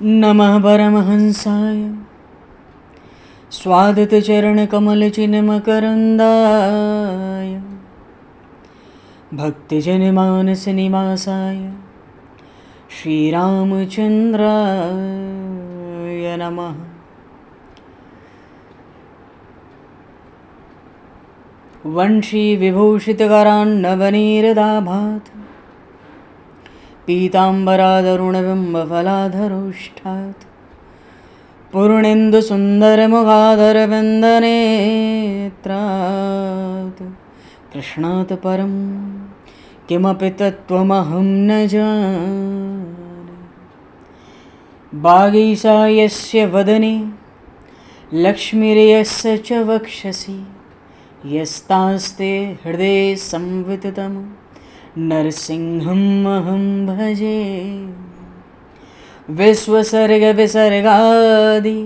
नमः परमहंसाय स्वादतचरणकमलचिन्मकरन्दाय भक्तिजनमानसनिवासाय श्रीरामचन्द्राय नमः। वंशीविभूषितकरान्नवनीरदाभात् पीताम्बरादरुणबिम्बफलाधरोष्ठात् पूर्णेन्दुसुन्दरमुखादरविन्दनेत्रात् कृष्णात् परं किमपि तत्त्वमहं न जाने। वागीशायस्य वदने लक्ष्मीर्यस्य च वक्षसि यस्तास्ते हृदये संविततं नरसिंहम् अहं भजे। विश्वसर्गविसर्गादि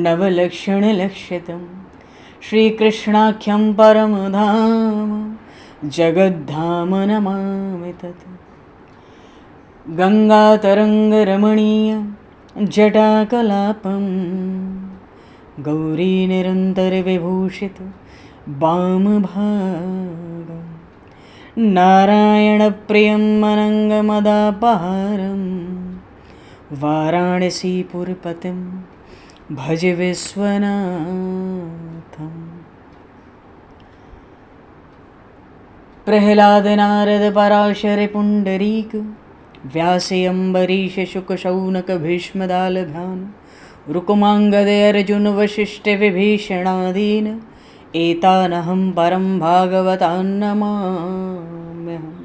नवलक्षणलक्षितं श्रीकृष्णाख्यं परमधाम जगद्धाम नमामि तत्। गङ्गातरङ्गरमणीयं जटाकलापं गौरीनिरन्तरविभूषितं वामभागं नारायणप्रियं अनङ्गमदापहारं वाराणसीपुरपतिं भज विश्वनाथम्। प्रह्लादनारदपराशरपुण्डरीक व्यासयम्बरीशशुकशौनकभीष्मदालभान् रुकुमाङ्गदर्जुनवसिष्ठविभीषणादीन् एतानहं परं भागवतान् नमाम्यहम्।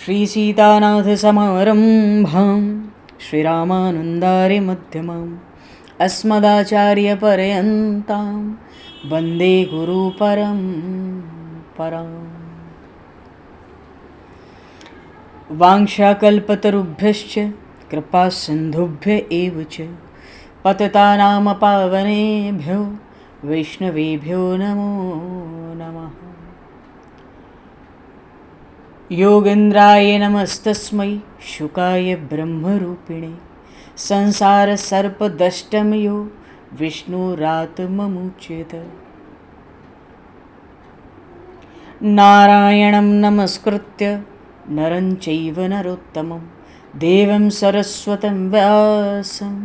श्रीसीतानाथसमारम्भां श्रीरामानन्दार्यमध्यमाम् अस्मदाचार्यपर्यन्तां वन्दे गुरुपरम्पराम्। वाञ्छाकल्पतरुभ्यश्च कृपासिन्धुभ्य एव च पतितानां पावनेभ्यो वैष्णवेभ्यो नमो नमः। योगेन्द्राय नमस्तस्मै शुकाय ब्रह्मरूपिणे संसारसर्पदष्टमयो विष्णुरात्ममुच्यत। नारायणं नमस्कृत्य नरं चैव नरोत्तमं देवं सरस्वतं व्यासं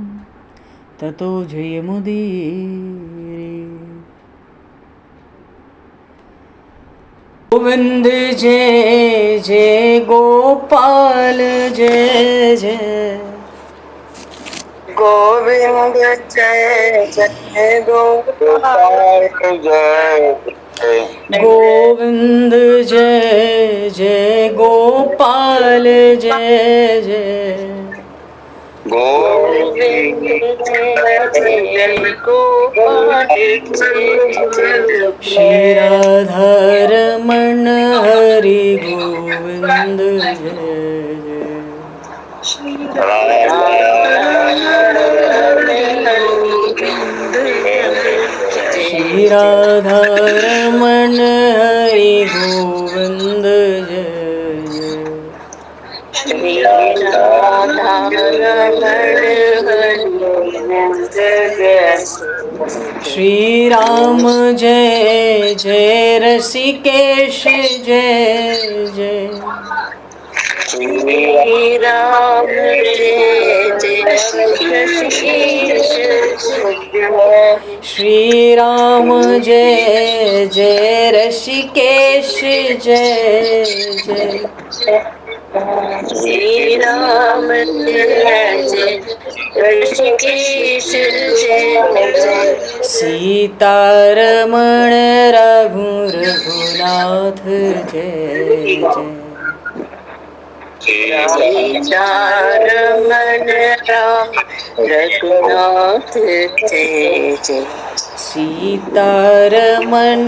ततो जयमुदीरये। गोविंद जय जय गोपाल जय जय गोविंद जय जय गोपाल जय गोविंद जय जय गोपाल जय जय गोविंद जय जय गोपाल जय श्री राधारमण हरि गोविंद जय श्री राधारमण हरि गोविंद जय। श्री राम जय जय ऋषिकेश जय जय श्री राम जय जय ऋषिकेश जय। श्री राम जय जय ऋषिकेश जय जय श्री राम जय जय ऋषिकेश जय। सीतारमण रघुनाथ जय जय सीतारमण राम रघुनाथ जय जय। सीतारमण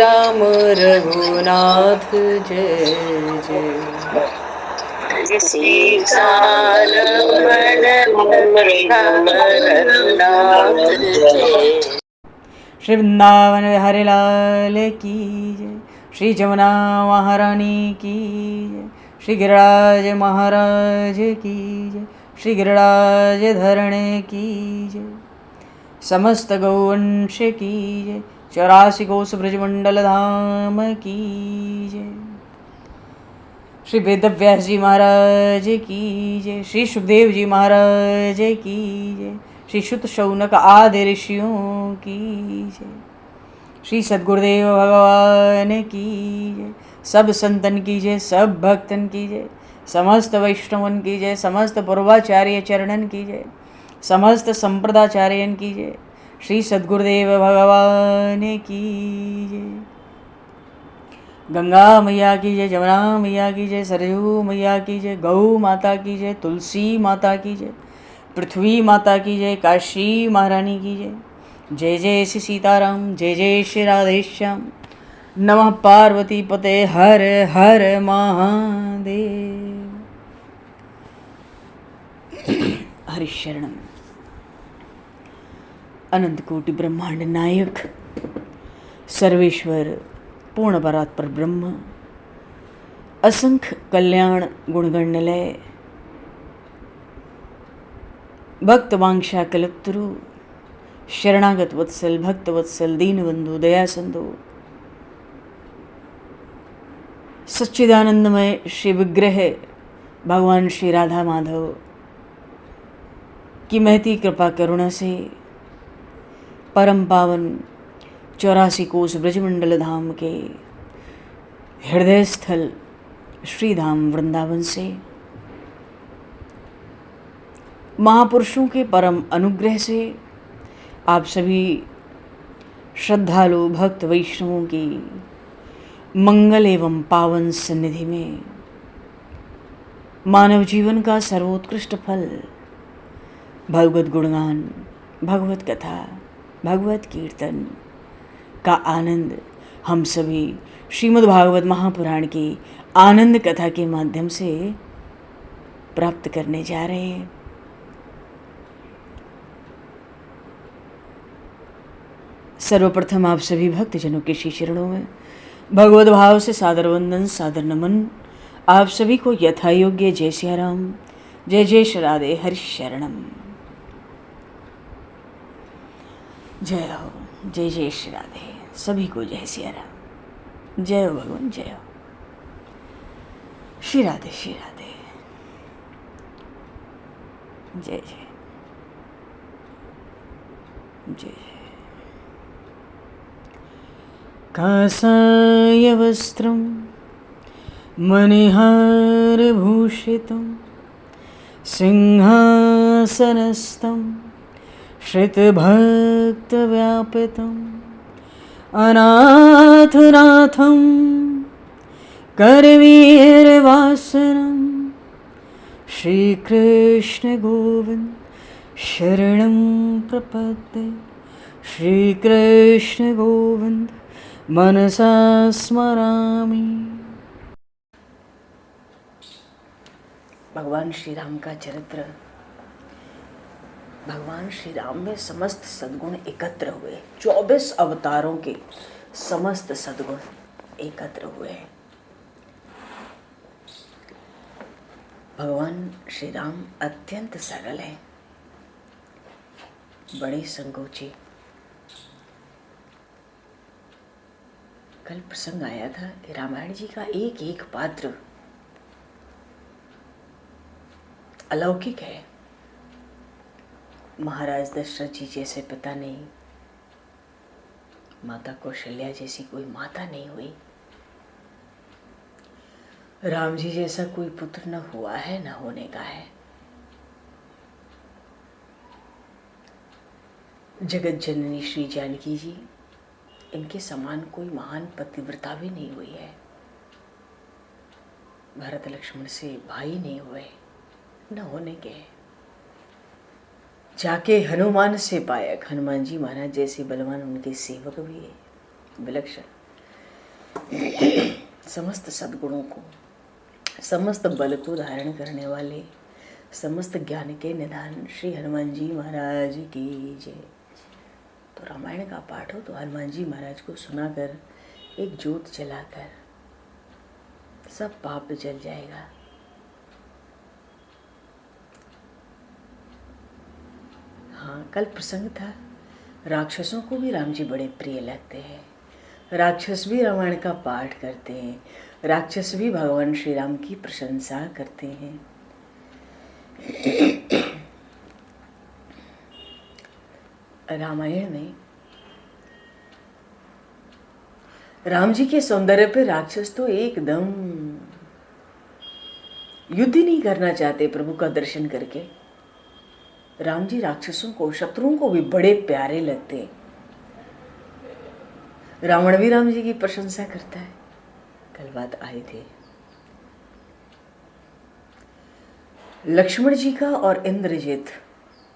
राम रघुनाथ जय जय सीतारमण राम रघुनाथ जय। श्री वृंदावन बिहारी लाल की जय। श्री जमुना महारानी की जय। श्री गिरिराज महाराज की जय, श्री गिरिराज धरणे की जय, समस्त गौवंश की जय, 84 कोस ब्रजमंडल धाम की जय, श्री वेदव्यास जी महाराज की जय, श्री सुखदेव जी महाराज की जय, श्री शुत शौनक आदि ऋषियों की जय, श्री सद्गुरुदेव भगवान की जय, सब संतन की जय, सब भक्तन की जय, समस्त वैष्णवन की जय, समस्त पूर्वाचार्य चरणन की जय, समस्त संप्रदाचार्यन की जय, श्री सद्गुरुदेव भगवान की जय। गंगा मैया की जय, जमुना मैया की जय, सरयू मैया की जय, गौ माता की जय, तुलसी माता की जय, पृथ्वी माता की जय, काशी महारानी की जय। जय जय श्री सीताराम, जय जय श्री राधेश्याम। नमः पार्वती पते हर हर महादेव। हरिशरणम। अनंत कोटि ब्रह्मांड नायक सर्वेश्वर पूर्ण परात्पर ब्रह्म, असंख्य कल्याण गुणगणलय, भक्त वांछा कल्पतरु, शरणागत वत्सल, भक्त वत्सल, दीनबंधु, दया सिंधु, सच्चिदानंदमय श्री विग्रह भगवान श्री राधा माधव की महती कृपा करुणा से परम पावन 84 कोस ब्रजमंडल धाम के हृदय स्थल श्री धाम वृंदावन से महापुरुषों के परम अनुग्रह से आप सभी श्रद्धालु भक्त वैष्णवों की मंगल एवं पावन सन्निधि में मानव जीवन का सर्वोत्कृष्ट फल भगवत गुणगान, भगवत कथा, भगवत कीर्तन का आनंद हम सभी श्रीमद् भागवत महापुराण की आनंद कथा के माध्यम से प्राप्त करने जा रहे हैं। सर्वप्रथम आप सभी भक्तजनों के श्री चरणों में भगवत भाव से सादर वंदन, सादर नमन। आप सभी को यथा योग्य जय सिया राम, जय जय श्री राधे, हरि शरणम। जय हो, जय जय श्री राधे, सभी को जय सिया राम, जय हो भगवान, जय हो श्री राधे, श्री राधे, जय जय जय जय। कासाय वस्त्रं मणिहारभूषितं सिंहासनस्थं श्रितभक्तव्यापितम् अनाथनाथं करवीरवासनं श्रीकृष्ण गोविंद शरणं प्रपद्ये। श्रीकृष्ण गोविंद मनसा स्मरामि। भगवान श्री राम का चरित्र। भगवान श्री राम में समस्त सद्गुण एकत्र हुए। 24 अवतारों के समस्त सद्गुण एकत्र हुए हैं। भगवान श्री राम अत्यंत सरल हैं, बड़े संकोची। कल प्रसंग आया था कि रामायण जी का एक एक पात्र अलौकिक है। महाराज दशरथ जी जैसे पिता नहीं, माता कौशल्या जैसी कोई माता नहीं हुई, राम जी जैसा कोई पुत्र न हुआ है न होने का है। जगत जननी श्री जानकी जी, इनके समान कोई महान पतिव्रता भी नहीं हुई है। भरत लक्ष्मण से भाई नहीं हुए, न होने के। जाके हनुमान से पायक, हनुमान जी महाराज जैसे बलवान उनके सेवक भी है, विलक्षण। समस्त सद्गुणों को, समस्त बल को धारण करने वाले, समस्त ज्ञान के निधान श्री हनुमान जी महाराज की जय। तो रामायण का पाठ हो तो हनुमान जी महाराज को सुनाकर, एक ज्योत जलाकर सब पाप जल जाएगा। कल प्रसंग था, राक्षसों को भी राम जी बड़े प्रिय लगते हैं। राक्षस भी रामायण का पाठ करते हैं, राक्षस भी भगवान श्री राम की प्रशंसा करते हैं। रामायण में राम जी के सौंदर्य पे राक्षस तो एकदम युद्ध ही नहीं करना चाहते। प्रभु का दर्शन करके राम जी राक्षसों को, शत्रुओं को भी बड़े प्यारे लगते। रावण भी राम जी की प्रशंसा करता है। कल बात आए थे लक्ष्मण जी का और इंद्रजित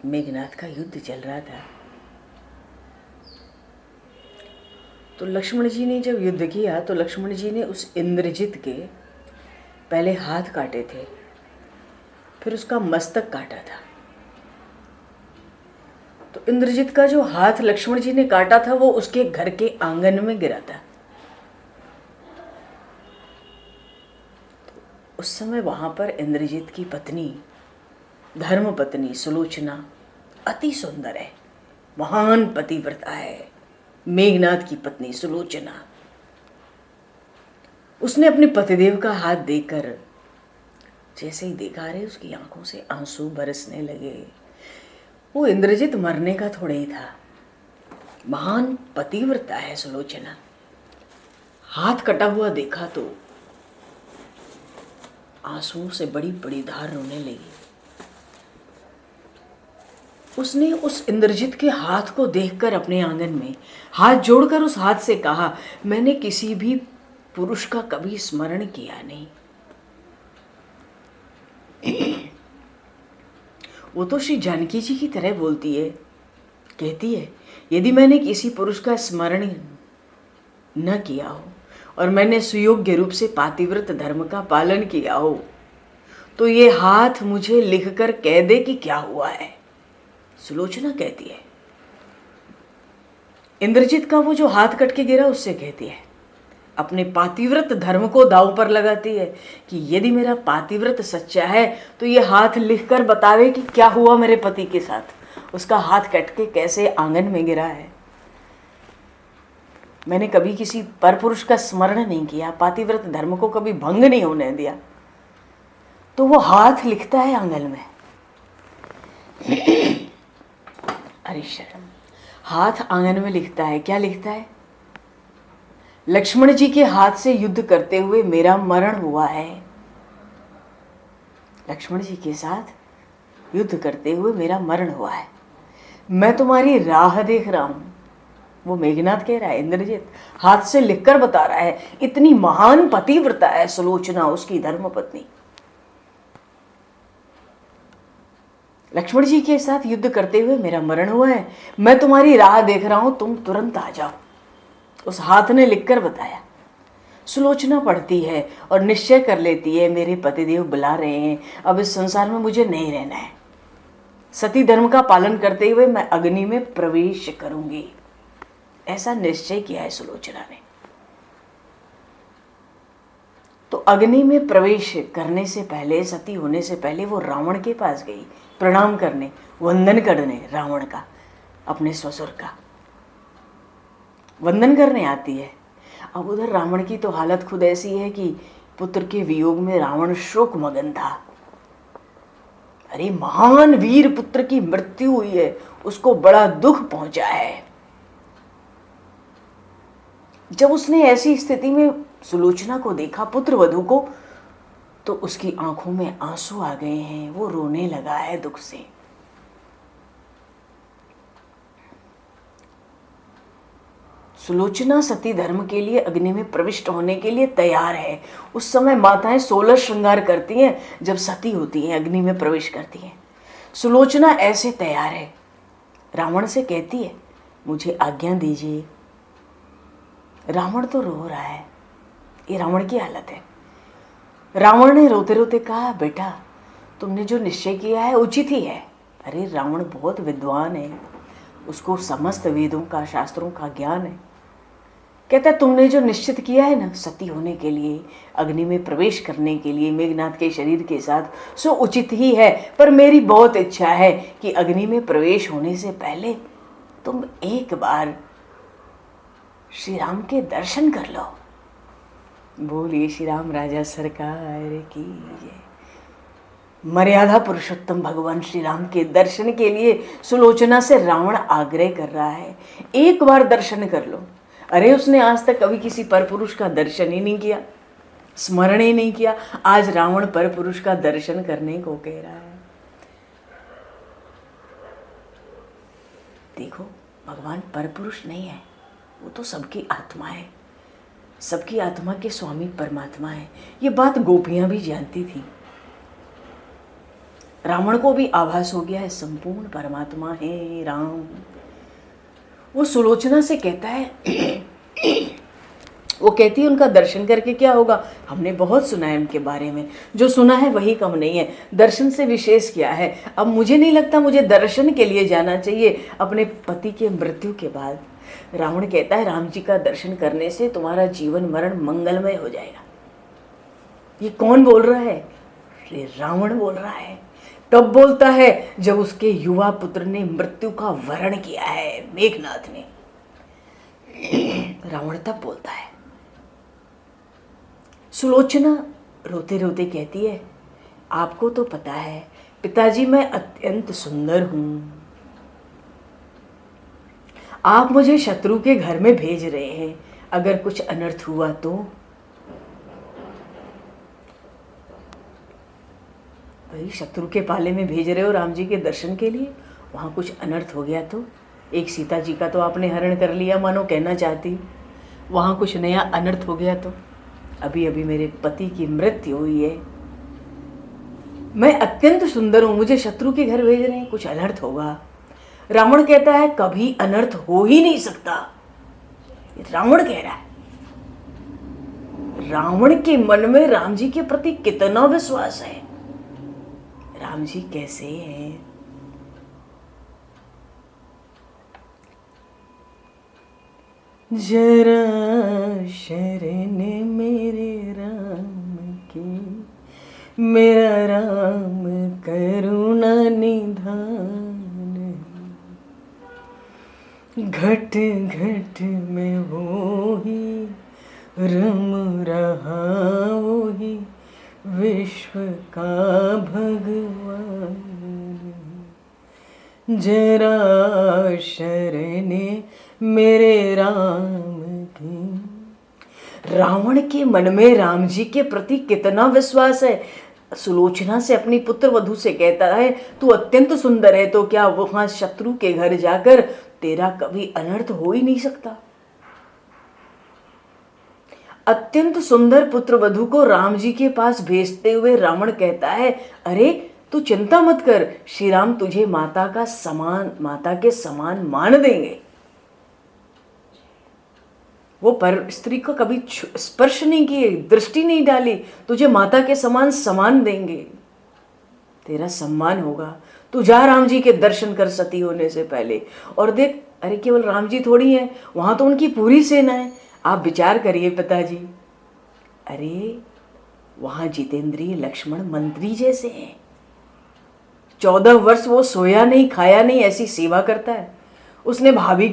मेघनाथ का युद्ध चल रहा था। तो लक्ष्मण जी ने जब युद्ध किया तो लक्ष्मण जी ने उस इंद्रजित के पहले हाथ काटे थे, फिर उसका मस्तक काटा था। तो इंद्रजित का जो हाथ लक्ष्मण जी ने काटा था वो उसके घर के आंगन में गिरा था। तो उस समय वहां पर इंद्रजित की पत्नी, धर्म पत्नी सुलोचना अति सुंदर है, महान पतिव्रता है, मेघनाथ की पत्नी सुलोचना। उसने अपने पतिदेव का हाथ देखकर जैसे ही देखा रे उसकी आंखों से आंसू बरसने लगे। वो इंद्रजित मरने का थोड़ा ही था, महान पतिव्रता है सुलोचना। हाथ कटा हुआ देखा तो आंसुओं से बड़ी बड़ी धार रोने लगी। उसने उस इंद्रजित के हाथ को देखकर अपने आंगन में हाथ जोड़कर उस हाथ से कहा, मैंने किसी भी पुरुष का कभी स्मरण किया नहीं। वो तो श्री जानकी जी की तरह बोलती है, कहती है यदि मैंने किसी पुरुष का स्मरण न किया हो और मैंने सुयोग्य रूप से पातिव्रत धर्म का पालन किया हो तो ये हाथ मुझे लिखकर कह दे कि क्या हुआ है। सुलोचना कहती है। इंद्रजित का वो जो हाथ कट के गिरा उससे कहती है, अपने पातिव्रत धर्म को दांव पर लगाती है कि यदि मेरा पातिव्रत सच्चा है तो ये हाथ लिखकर बतावे कि क्या हुआ मेरे पति के साथ। उसका हाथ कट के कैसे आंगन में गिरा है। मैंने कभी किसी परपुरुष का स्मरण नहीं किया, पातिव्रत धर्म को कभी भंग नहीं होने दिया, तो वो हाथ लिखता है आंगन में। अरे शर्म, हाथ आंगन में लिखता है। क्या लिखता है? लक्ष्मण जी के हाथ से युद्ध करते हुए मेरा मरण हुआ है। लक्ष्मण जी के साथ युद्ध करते हुए मेरा मरण हुआ है, मैं तुम्हारी राह देख रहा हूं। वो मेघनाथ कह रहा है, इंद्रजित हाथ से लिखकर बता रहा है। इतनी महान पतिव्रता है सुलोचना, उसकी धर्म पत्नी। लक्ष्मण जी के साथ युद्ध करते हुए मेरा मरण हुआ है, मैं तुम्हारी राह देख रहा हूं, तुम तुरंत आ जाओ। उस हाथ ने लिखकर बताया। सुलोचना पढ़ती है और निश्चय कर लेती है, मेरे पतिदेव बुला रहे हैं, अब इस संसार में मुझे नहीं रहना है। सती धर्म का पालन करते हुए मैं अग्नि में प्रवेश करूंगी, ऐसा निश्चय किया है सुलोचना ने। तो अग्नि में प्रवेश करने से पहले, सती होने से पहले वो रावण के पास गई प्रणाम करने, वंदन करने। रावण का, अपने ससुर का वंदन करने आती है। अब उधर रावण की तो हालत खुद ऐसी है कि पुत्र के वियोग में रावण शोक मगन था। अरे महान वीर पुत्र की मृत्यु हुई है, उसको बड़ा दुख पहुंचा है। जब उसने ऐसी स्थिति में सुलोचना को देखा, पुत्र वधू को, तो उसकी आंखों में आंसू आ गए हैं, वो रोने लगा है दुख से। सुलोचना सती धर्म के लिए अग्नि में प्रविष्ट होने के लिए तैयार है। उस समय माताएं 16 श्रृंगार करती हैं जब सती होती हैं, अग्नि में प्रवेश करती हैं। सुलोचना ऐसे तैयार है, रावण से कहती है मुझे आज्ञा दीजिए। रावण तो रो रहा है, ये रावण की हालत है। रावण ने रोते रोते कहा, बेटा तुमने जो निश्चय किया है उचित ही है। अरे रावण बहुत विद्वान है, उसको समस्त वेदों का, शास्त्रों का ज्ञान है। कहता है तुमने जो निश्चित किया है ना सती होने के लिए, अग्नि में प्रवेश करने के लिए मेघनाथ के शरीर के साथ, सो उचित ही है, पर मेरी बहुत इच्छा है कि अग्नि में प्रवेश होने से पहले तुम एक बार श्री राम के दर्शन कर लो। बोलिए श्री राम राजा सरकार की जय। मर्यादा पुरुषोत्तम भगवान श्री राम के दर्शन के लिए सुलोचना से रावण आग्रह कर रहा है, एक बार दर्शन कर लो। अरे उसने आज तक कभी किसी परपुरुष का दर्शन ही नहीं किया, स्मरण ही नहीं किया, आज रावण परपुरुष का दर्शन करने को कह रहा है। देखो भगवान परपुरुष नहीं है, वो तो सबकी आत्मा है, सबकी आत्मा के स्वामी परमात्मा है। ये बात गोपियां भी जानती थी। रावण को भी आभास हो गया है संपूर्ण परमात्मा है राम। वो सुलोचना से कहता है वो कहती है उनका दर्शन करके क्या होगा, हमने बहुत सुना है उनके बारे में, जो सुना है वही कम नहीं है, दर्शन से विशेष क्या है। अब मुझे नहीं लगता मुझे दर्शन के लिए जाना चाहिए अपने पति के मृत्यु के बाद। रावण कहता है राम जी का दर्शन करने से तुम्हारा जीवन मरण मंगलमय हो जाएगा। ये कौन बोल रहा है? ये रावण बोल रहा है। कब बोलता है? जब उसके युवा पुत्र ने मृत्यु का वरण किया है, मेघनाथ ने। रावण तब बोलता है। सुलोचना रोते रोते कहती है आपको तो पता है पिताजी मैं अत्यंत सुंदर हूं, आप मुझे शत्रु के घर में भेज रहे हैं, अगर कुछ अनर्थ हुआ तो? भाई शत्रु के पाले में भेज रहे हो राम जी के दर्शन के लिए, वहां कुछ अनर्थ हो गया तो? एक सीता जी का तो आपने हरण कर लिया मानो कहना चाहती, वहां कुछ नया अनर्थ हो गया तो? अभी अभी मेरे पति की मृत्यु हुई है, मैं अत्यंत सुंदर हूं, मुझे शत्रु के घर भेज रहे हैं, कुछ अनर्थ होगा। रावण कहता है कभी अनर्थ हो ही नहीं सकता। रावण कह रहा है। रावण के मन में राम जी के प्रति कितना विश्वास है। राम जी कैसे हैं? जरा शरण मेरे राम की, मेरा राम करुणा निधान, घट घट में वो ही रम रहा, वो ही विश्व का भगवान, जरा शरण मेरे राम की। रावण के मन में राम जी के प्रति कितना विश्वास है। सुलोचना से अपनी पुत्र वधू से कहता है तू अत्यंत सुंदर है, तो क्या वहां शत्रु के घर जाकर तेरा कभी अनर्थ हो ही नहीं सकता। अत्यंत सुंदर पुत्र वधू को राम जी के पास भेजते हुए रावण कहता है अरे तू चिंता मत कर, श्री राम तुझे माता के समान मान देंगे। वो पर स्त्री को कभी स्पर्श नहीं किए, दृष्टि नहीं डाली, तुझे माता के समान देंगे, तेरा सम्मान होगा। तू जा राम जी के दर्शन कर सती होने से पहले। और देख, अरे केवल राम जी थोड़ी है, वहां तो उनकी पूरी सेना है। आप विचार करिए पिताजी, अरे वहां जितेंद्रिय लक्ष्मण मंत्री जैसे हैं। 14 वर्ष वो सोया नहीं खाया नहीं, ऐसी सेवा करता है। उसने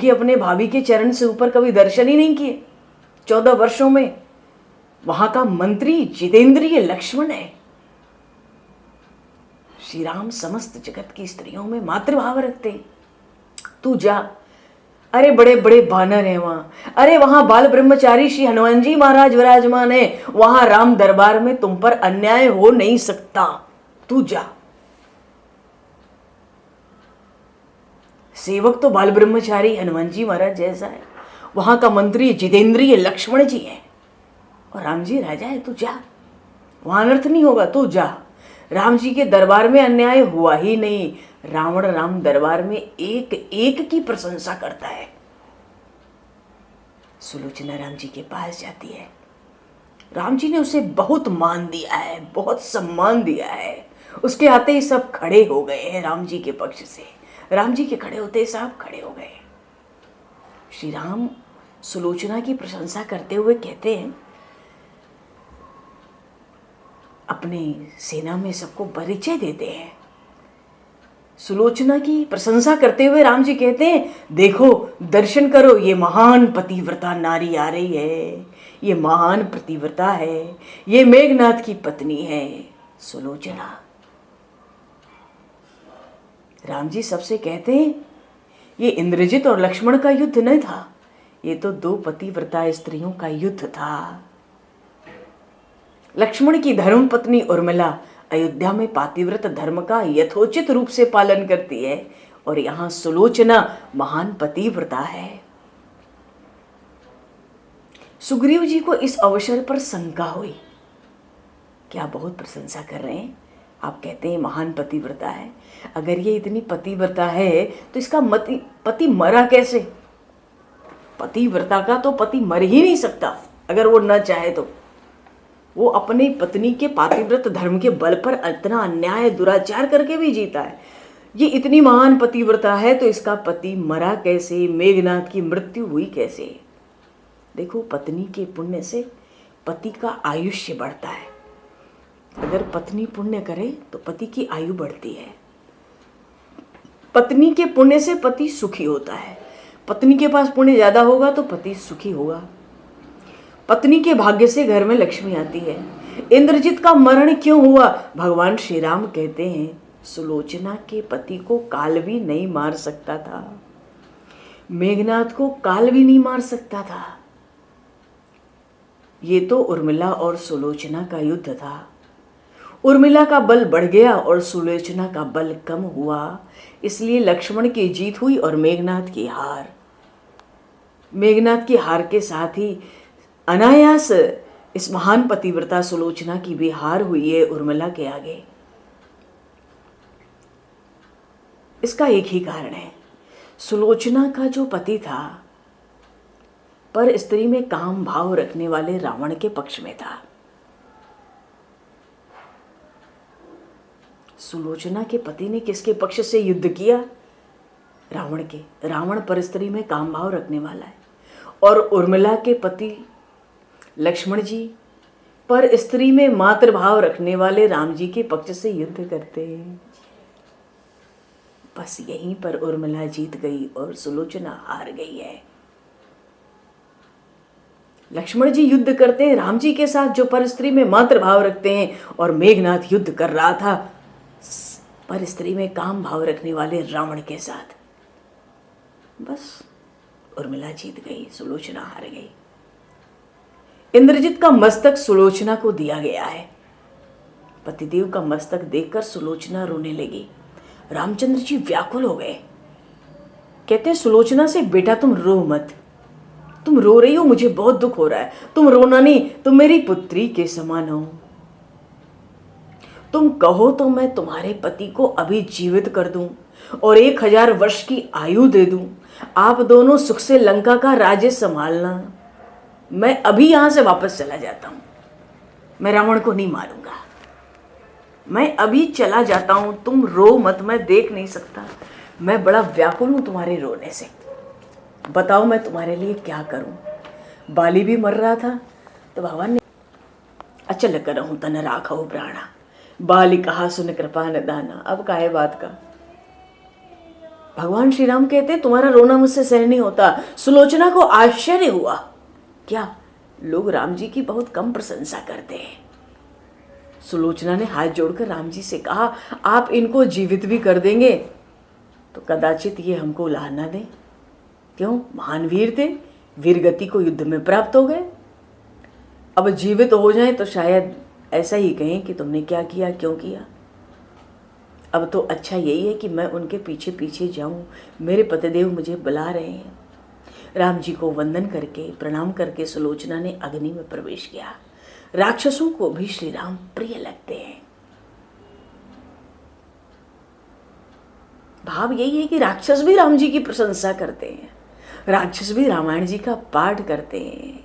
अपने भाभी के चरण से ऊपर कभी दर्शन ही नहीं किए 14 वर्षों में। वहां का मंत्री जितेंद्रिय लक्ष्मण है। श्री राम समस्त जगत की स्त्रियों में मातृभाव रखते। तू जा। अरे बड़े बड़े बानर हैं वहां, अरे वहां बाल ब्रह्मचारी श्री हनुमान जी महाराज विराजमान है, वहां राम दरबार में तुम पर अन्याय हो नहीं सकता, तू जा। सेवक तो बाल ब्रह्मचारी हनुमान जी महाराज जैसा है, वहां का मंत्री जितेंद्रिय लक्ष्मण जी है, और राम जी राजा है, तू जा, वहां अनर्थ नहीं होगा, तू जा। राम जी के दरबार में अन्याय हुआ ही नहीं। रावण राम दरबार में एक एक की प्रशंसा करता है। सुलोचना राम जी के पास जाती है। राम जी ने उसे बहुत मान दिया है, बहुत सम्मान दिया है। उसके आते ही सब खड़े हो गए हैं राम जी के पक्ष से। राम जी के खड़े होते ही सब खड़े हो गए। श्री राम सुलोचना की प्रशंसा करते हुए कहते हैं, अपने सेना में सबको परिचय देते हैं। सुलोचना की प्रशंसा करते हुए राम जी कहते हैं, देखो दर्शन करो, ये महान पतिव्रता नारी आ रही है, ये महान पतिव्रता है, ये मेघनाथ की पत्नी है सुलोचना। राम जी सबसे कहते हैं, ये इंद्रजित और लक्ष्मण का युद्ध नहीं था, ये तो दो पतिव्रता स्त्रियों का युद्ध था। लक्ष्मण की धर्म पत्नी उर्मिला अयोध्या में पातिव्रत धर्म का यथोचित रूप से पालन करती है, और यहां सुलोचना महान पतिव्रता है। सुग्रीव जी को इस अवसर पर शंका हुई, क्या बहुत प्रशंसा कर रहे हैं, आप कहते हैं महान पतिव्रता है, अगर ये इतनी पतिव्रता है तो इसका पति मरा कैसे? पतिव्रता का तो पति मर ही नहीं सकता, अगर वो न चाहे तो। वो अपनी पत्नी के पातिव्रत धर्म के बल पर इतना अन्याय दुराचार करके भी जीता है। ये इतनी महान पतिव्रता है तो इसका पति मरा कैसे, मेघनाथ की मृत्यु हुई कैसे? देखो, पत्नी के पुण्य से पति का आयुष्य बढ़ता है। अगर पत्नी पुण्य करे तो पति की आयु बढ़ती है। पत्नी के पुण्य से पति सुखी होता है। पत्नी के पास पुण्य ज्यादा होगा तो पति सुखी होगा। पत्नी के भाग्य से घर में लक्ष्मी आती है। इंद्रजित का मरण क्यों हुआ? भगवान श्री राम कहते हैं, सुलोचना के पति को काल भी नहीं मार सकता था, मेघनाथ को काल भी नहीं मार सकता था। ये तो उर्मिला और सुलोचना का युद्ध था। उर्मिला का बल बढ़ गया और सुलोचना का बल कम हुआ, इसलिए लक्ष्मण की जीत हुई और मेघनाथ की हार। मेघनाथ की हार के साथ ही अनायास इस महान पतिव्रता सुलोचना की भी हार हुई है उर्मिला के आगे। इसका एक ही कारण है, सुलोचना का जो पति था पर स्त्री में काम भाव रखने वाले रावण के पक्ष में था। सुलोचना के पति ने किसके पक्ष से युद्ध किया? रावण के। रावण पर स्त्री में काम भाव रखने वाला है, और उर्मिला के पति लक्ष्मण जी पर स्त्री में मातृभाव रखने वाले राम जी के पक्ष से युद्ध करते हैं। बस यहीं पर उर्मिला जीत गई और सुलोचना हार गई है। लक्ष्मण जी युद्ध करते हैं राम जी के साथ जो पर स्त्री में मातृभाव रखते हैं, और मेघनाथ युद्ध कर रहा था पर स्त्री में काम भाव रखने वाले रावण के साथ। बस उर्मिला जीत गई, सुलोचना हार गई। इंद्रजित का मस्तक सुलोचना को दिया गया है। पतिदेव का मस्तक देखकर सुलोचना रोने लगी। रामचंद्र जी व्याकुल हो गए। कहते हैं, सुलोचना से, बेटा तुम रो मत, तुम रो रही हो, मुझे बहुत दुख हो रहा है। तुम रोना नहीं, तुम मेरी पुत्री के समान हो। तुम कहो तो मैं तुम्हारे पति को अभी जीवित कर दूं और 1000 वर्ष की आयु दे दूं। आप दोनों सुख से लंका का राज्य संभालना। मैं अभी यहां से वापस चला जाता हूं। मैं रावण को नहीं मारूंगा। मैं अभी चला जाता हूं, तुम रो मत, मैं देख नहीं सकता। मैं बड़ा व्याकुल हूं तुम्हारे रोने से। बताओ मैं तुम्हारे लिए क्या करूं। बाली भी मर रहा था तो भगवान ने, अचल करहूं तन राखो प्राणा, बाली कहा सुन कृपा न दाना। अब का है बात का। भगवान श्री राम कहते, तुम्हारा रोना मुझसे सहन नहीं होता। सुलोचना को आश्चर्य हुआ, क्या लोग राम जी की बहुत कम प्रशंसा करते हैं। सुलोचना ने हाथ जोड़कर राम जी से कहा, आप इनको जीवित भी कर देंगे तो कदाचित ये हमको लाह न दें। क्यों? महान वीर थे, वीर गति को युद्ध में प्राप्त हो गए। अब जीवित हो जाएं तो शायद ऐसा ही कहें कि तुमने क्या किया, क्यों किया। अब तो अच्छा यही है कि मैं उनके पीछे पीछे जाऊं। मेरे पतिदेव मुझे बुला रहे हैं। राम जी को वंदन करके, प्रणाम करके सुलोचना ने अग्नि में प्रवेश किया। राक्षसों को भी श्री राम प्रिय लगते हैं। भाव यही है कि राक्षस भी राम जी की प्रशंसा करते हैं, राक्षस भी रामायण जी का पाठ करते हैं।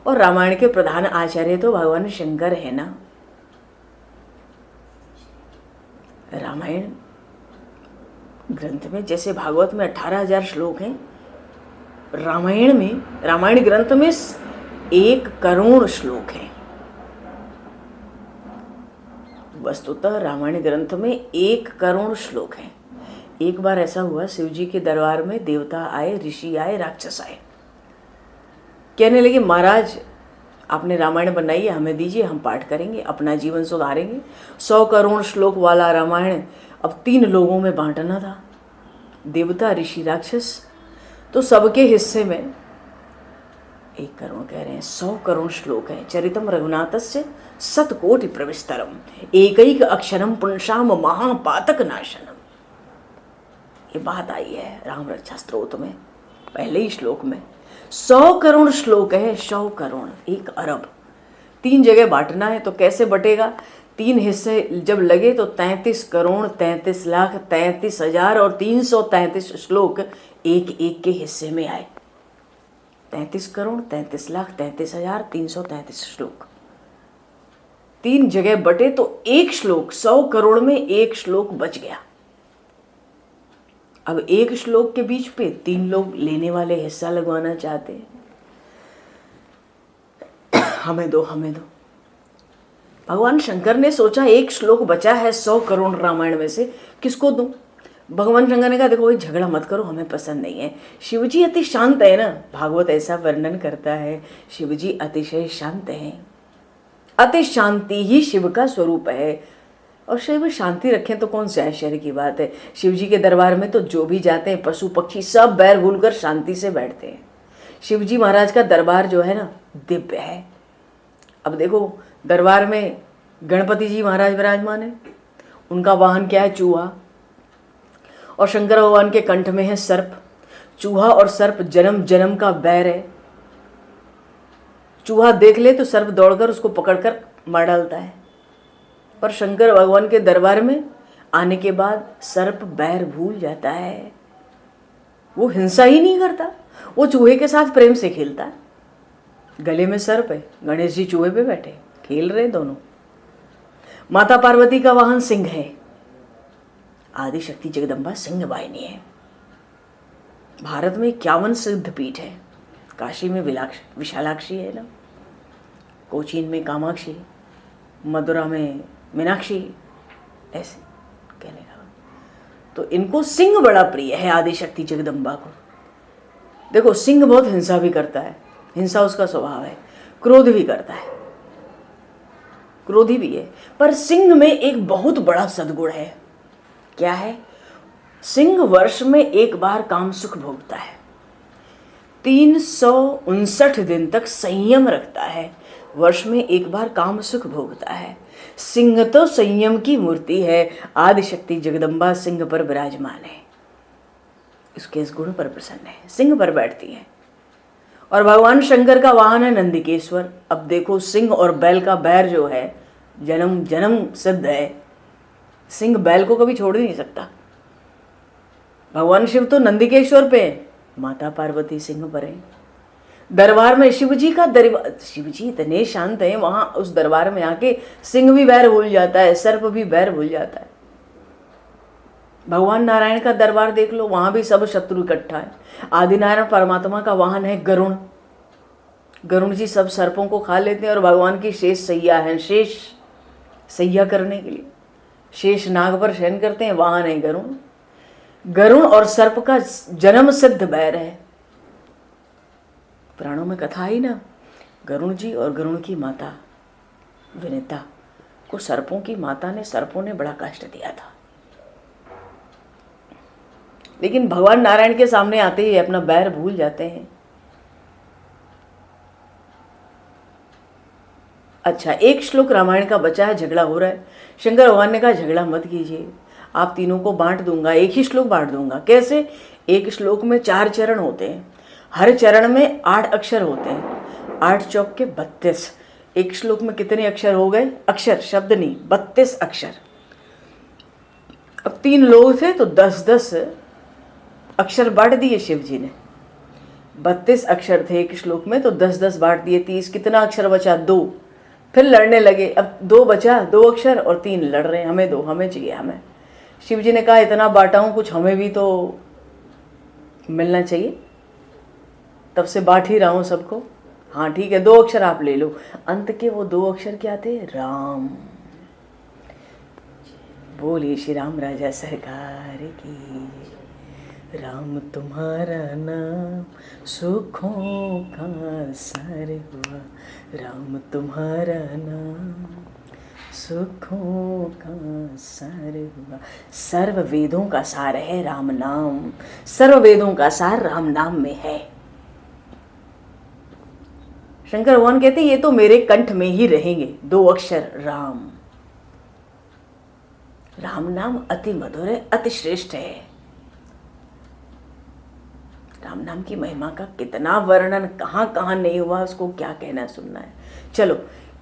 और रामायण के प्रधान आचार्य तो भगवान शंकर है ना। रामायण ग्रंथ में जैसे भागवत में 18,000 श्लोक हैं, रामायण ग्रंथ में 1 करोड़ श्लोक हैं। वस्तुतः रामायण ग्रंथ में 1 करोड़ श्लोक हैं। एक बार ऐसा हुआ, शिव जी के दरबार में देवता आए, ऋषि आए, राक्षस आए। कहने लगे महाराज आपने रामायण बनाई है, हमें दीजिए, हम पाठ करेंगे, अपना जीवन सुधारेंगे। 100 करोड़ श्लोक वाला रामायण अब 3 लोगों में बांटना था, देवता, ऋषि, राक्षस। तो सबके हिस्से में 1 करोड़ कह रहे हैं, 100 करोड़ श्लोक है। चरितम रघुनाथस्य 100 कोटि प्रविस्तरम एकैक अक्षरम पुंसाम महापातक नाशनम। ये बात आई है राम रक्षा स्तोत्र में, पहले ही श्लोक में। 100 करोड़ श्लोक है, 100 करोड़, 1 अरब। 3 जगह बांटना है तो कैसे बटेगा? 3 हिस्से जब लगे तो 33 करोड़ 33 लाख 33 हजार और 333 श्लोक एक एक के हिस्से में आए। 33 करोड़ 33 लाख 33 हजार 333 श्लोक 3 जगह बटे तो 1 श्लोक, 100 करोड़ में 1 श्लोक बच गया। अब 1 श्लोक के बीच पे 3 लोग लेने वाले हिस्सा लगवाना चाहते हैं। हमें दो, हमें दो। भगवान शंकर ने सोचा 1 श्लोक बचा है 100 करोड़ रामायण में से, किसको दूं? भगवान शंकर ने कहा देखो भाई झगड़ा मत करो, हमें पसंद नहीं है। शिवजी अति शांत है ना, भागवत ऐसा वर्णन करता है, शिवजी अतिशय शांत हैं। अति शांति ही शिव का स्वरूप है, और शिव शांति रखें तो कौन से आश्चर्य की बात है। शिव जी के दरबार में तो जो भी जाते हैं पशु पक्षी सब बैर भूलकर शांति से बैठते हैं। शिव जी महाराज का दरबार जो है ना दिव्य है। अब देखो दरबार में गणपति जी महाराज विराजमान है, उनका वाहन क्या है? चूहा। और शंकर भगवान के कंठ में है सर्प। चूहा और सर्प जन्म जन्म का बैर है। चूहा देख ले तो सर्प दौड़कर उसको पकड़कर मार डालता है, पर शंकर भगवान के दरबार में आने के बाद सर्प बैर भूल जाता है। वो हिंसा ही नहीं करता, वो चूहे के साथ प्रेम से खेलता है। गले में सर्प है, गणेश जी चूहे पे बैठे खेल रहे दोनों। माता पार्वती का वाहन सिंह है। आदि शक्ति जगदम्बा सिंह वाहिनी है। भारत में 51 सिद्ध पीठ है। काशी में विशालाक्षी है ना, कोचीन में कामाक्षी, मदुरा में मीनाक्षी, ऐसे कहने का। तो इनको सिंह बड़ा प्रिय है, आदिशक्ति जगदम्बा को। देखो सिंह बहुत हिंसा भी करता है, हिंसा उसका स्वभाव है, क्रोध भी करता है, क्रोधी भी है। पर सिंह में एक बहुत बड़ा सद्गुण है। क्या है? सिंह वर्ष में एक बार काम सुख भोगता है, 359 दिन तक संयम रखता है, वर्ष में एक बार काम सुख भोगता है। सिंह तो संयम की मूर्ति है, आदिशक्ति जगदम्बा सिंह पर विराजमान है, इसके इस गुण पर प्रसन्न है, सिंह पर बैठती है। और भगवान शंकर का वाहन है नंदिकेश्वर। अब देखो सिंह और बैल का बैर जो है जन्म जन्म सिद्ध है। सिंह बैल को कभी छोड़ नहीं सकता। भगवान शिव तो नंदिकेश्वर पे, माता पार्वती सिंह पर है। दरबार में शिवजी का दरबार, शिवजी इतने शांत हैं, वहां उस दरबार में आके सिंह भी बैर भूल जाता है, सर्प भी बैर भूल जाता है। भगवान नारायण का दरबार देख लो, वहां भी सब शत्रु इकट्ठा है। आदिनारायण परमात्मा का वाहन है गरुण। गरुण जी सब सर्पों को खा लेते हैं और भगवान की शेष सैया है, शेष सैया करने के लिए शेष नाग पर शयन करते हैं, वाहन है गरुण। गरुण और सर्प का जन्म सिद्ध बैर है। पुराणों में कथा आई ना, गरुण जी और गरुण की माता विनीता को सर्पों की माता ने, सर्पों ने बड़ा कष्ट दिया था। लेकिन भगवान नारायण के सामने आते ही अपना बैर भूल जाते हैं। अच्छा, एक श्लोक रामायण का बचा है, झगड़ा हो रहा है। शंकर भगवान ने कहा झगड़ा मत कीजिए, आप तीनों को बांट दूंगा, एक ही श्लोक बांट दूंगा। कैसे? एक श्लोक में 4 चरण होते हैं, हर चरण में 8 अक्षर होते हैं, 8 चौक के 32। एक श्लोक में कितने अक्षर हो गए? अक्षर, शब्द नहीं, 32 अक्षर। अब 3 लोग थे तो 10-10 अक्षर बांट दिए शिव जी ने। 32 अक्षर थे एक श्लोक में तो 10-10 बांट दिए, 30। कितना अक्षर बचा? 2। फिर लड़ने लगे, अब 2 बचा, 2 अक्षर और 3 लड़ रहे हैं, हमें दो, हमें चाहिए, हमें। शिव जी ने कहा इतना बांटा हूं, कुछ हमें भी तो मिलना चाहिए। तब से बांट ही रहा हूँ सबको। हाँ ठीक है, 2 अक्षर आप ले लो, अंत के वो 2 अक्षर क्या थे? राम। बोलिए श्री राम राजा सरकार की। राम तुम्हारा नाम सुखों का सार हुआ, राम तुम्हारा नाम सुखों का सार हुआ। सर्व वेदों का सार है राम नाम, सर्व वेदों का सार राम नाम में है। शंकर भगवान कहते ये तो मेरे कंठ में ही रहेंगे, 2 अक्षर राम। राम नाम अति मधुर है, अति श्रेष्ठ है। राम नाम की महिमा का कितना वर्णन कहाँ कहाँ नहीं हुआ, उसको क्या कहना सुनना है। चलो,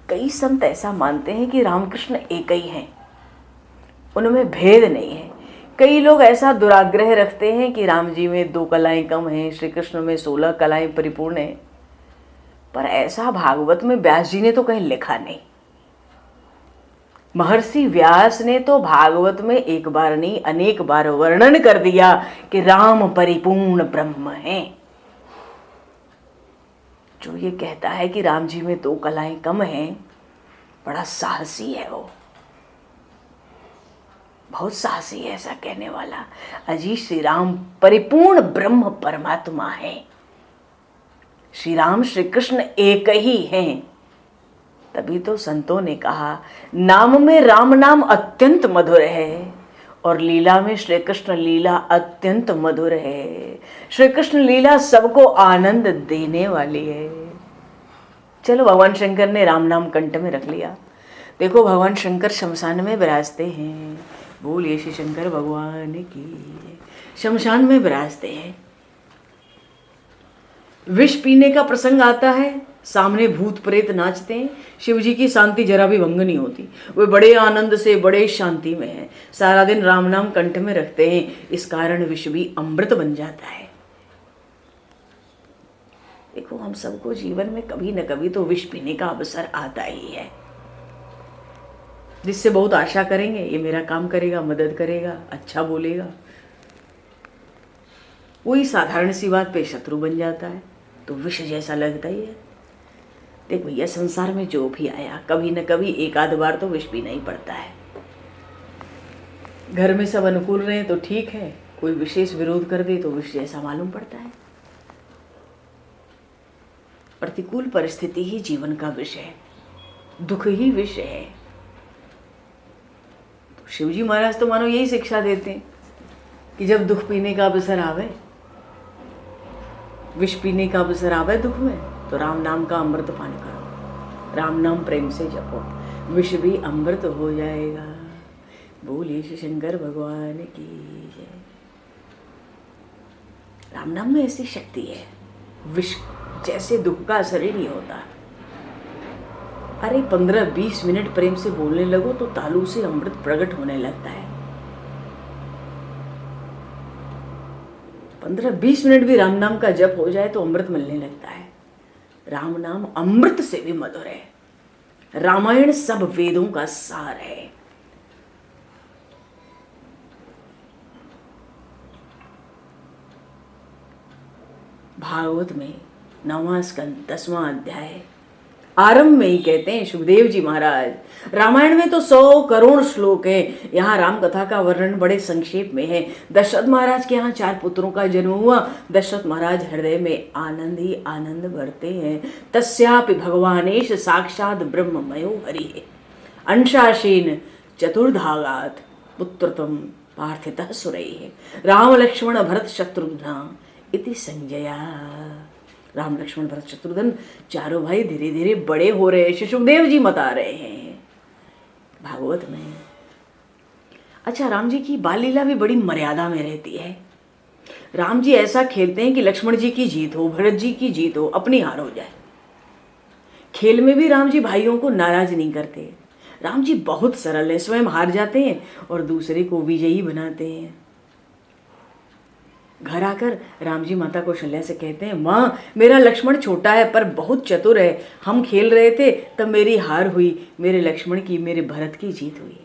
कई संत ऐसा मानते हैं कि रामकृष्ण एक ही हैं, उनमें भेद नहीं है। कई लोग ऐसा दुराग्रह रखते हैं कि राम जी में 2 कलाएं कम हैं, श्री कृष्ण में 16 कलाएं परिपूर्ण हैं। पर ऐसा भागवत में व्यास जी ने तो कहीं लिखा नहीं। महर्षि व्यास ने तो भागवत में एक बार नहीं अनेक बार वर्णन कर दिया कि राम परिपूर्ण ब्रह्म हैं। जो ये कहता है कि राम जी में 2 कलाएं कम हैं, बड़ा साहसी है वो, बहुत साहसी है ऐसा कहने वाला। अजी श्री राम परिपूर्ण ब्रह्म परमात्मा है, श्री राम श्री कृष्ण एक ही हैं। तभी तो संतों ने कहा नाम में राम नाम अत्यंत मधुर है और लीला में श्री कृष्ण लीला अत्यंत मधुर है। श्री कृष्ण लीला सबको आनंद देने वाली है। चलो, भगवान शंकर ने राम नाम कंठ में रख लिया। देखो, भगवान शंकर शमशान में विराजते हैं। बोलिए श्री शंकर भगवान की। शमशान में विराजते हैं। विष पीने का प्रसंग आता है, सामने भूत प्रेत नाचते हैं। शिव जी की शांति जरा भी भंग नहीं होती, वे बड़े आनंद से बड़े शांति में हैं। सारा दिन राम नाम कंठ में रखते हैं, इस कारण विष भी अमृत बन जाता है। देखो, हम सबको जीवन में कभी न कभी तो विष पीने का अवसर आता ही है, जिससे बहुत आशा करेंगे ये मेरा काम करेगा, मदद करेगा, अच्छा बोलेगा। वही साधारण सी बात पे शत्रु बन जाता है, तो विष जैसा लगता ही है। देख भैया, संसार में जो भी आया कभी न कभी एक आध बार तो विष पीना ही पड़ता है। घर में सब अनुकूल रहे तो ठीक है, कोई विशेष विरोध कर दे तो विष जैसा मालूम पड़ता है। प्रतिकूल परिस्थिति ही जीवन का विष है, दुख ही विष है। तो शिवजी महाराज तो मानो यही शिक्षा देते हैं कि जब दुख पीने का अवसर आवे, विष पीने का अवसर आवे दुख में, तो राम नाम का अमृत पान करो, राम नाम प्रेम से जपो, विष भी अमृत हो जाएगा। बोलिए श्री शंकर भगवान की जय। राम नाम में ऐसी शक्ति है, विष जैसे दुख का असर ही नहीं होता। अरे 15-20 मिनट प्रेम से बोलने लगो तो तालू से अमृत प्रकट होने लगता है। 15-20 मिनट भी राम नाम का जप हो जाए तो अमृत मिलने लगता है। राम नाम अमृत से भी मधुर है। रामायण सब वेदों का सार है। भागवत में 9वां स्कंद 10वां अध्याय आरंभ में ही कहते हैं सुखदेव जी महाराज, रामायण में तो 100 करोड़ श्लोक हैं, यहाँ राम कथा का वर्णन बड़े संक्षेप में है। दशरथ महाराज के यहाँ 4 पुत्रों का जन्म हुआ। दशरथ महाराज हृदय में आनंद ही आनंद भरते हैं। तस्यापि भगवानेश साक्षात ब्रह्ममयो हरि अंशासीन चतुर्धागात पुत्रत्वं पार्थितः सुरैः राम लक्ष्मण भरत शत्रुघ्न इति संजया। राम लक्ष्मण भरत शत्रुघ्न चारों भाई धीरे धीरे बड़े हो रहे हैं, सुखदेव जी बता रहे हैं भागवत में। अच्छा, राम जी की बाल लीला भी बड़ी मर्यादा में रहती है। राम जी ऐसा खेलते हैं कि लक्ष्मण जी की जीत हो, भरत जी की जीत हो, अपनी हार हो जाए। खेल में भी राम जी भाइयों को नाराज नहीं करते। राम जी बहुत सरल है, स्वयं हार जाते हैं और दूसरे को विजयी बनाते हैं। घर आकर राम जी माता कौशल्या से कहते हैं, माँ मेरा लक्ष्मण छोटा है पर बहुत चतुर है, हम खेल रहे थे तब मेरी हार हुई, मेरे लक्ष्मण की, मेरे भरत की जीत हुई।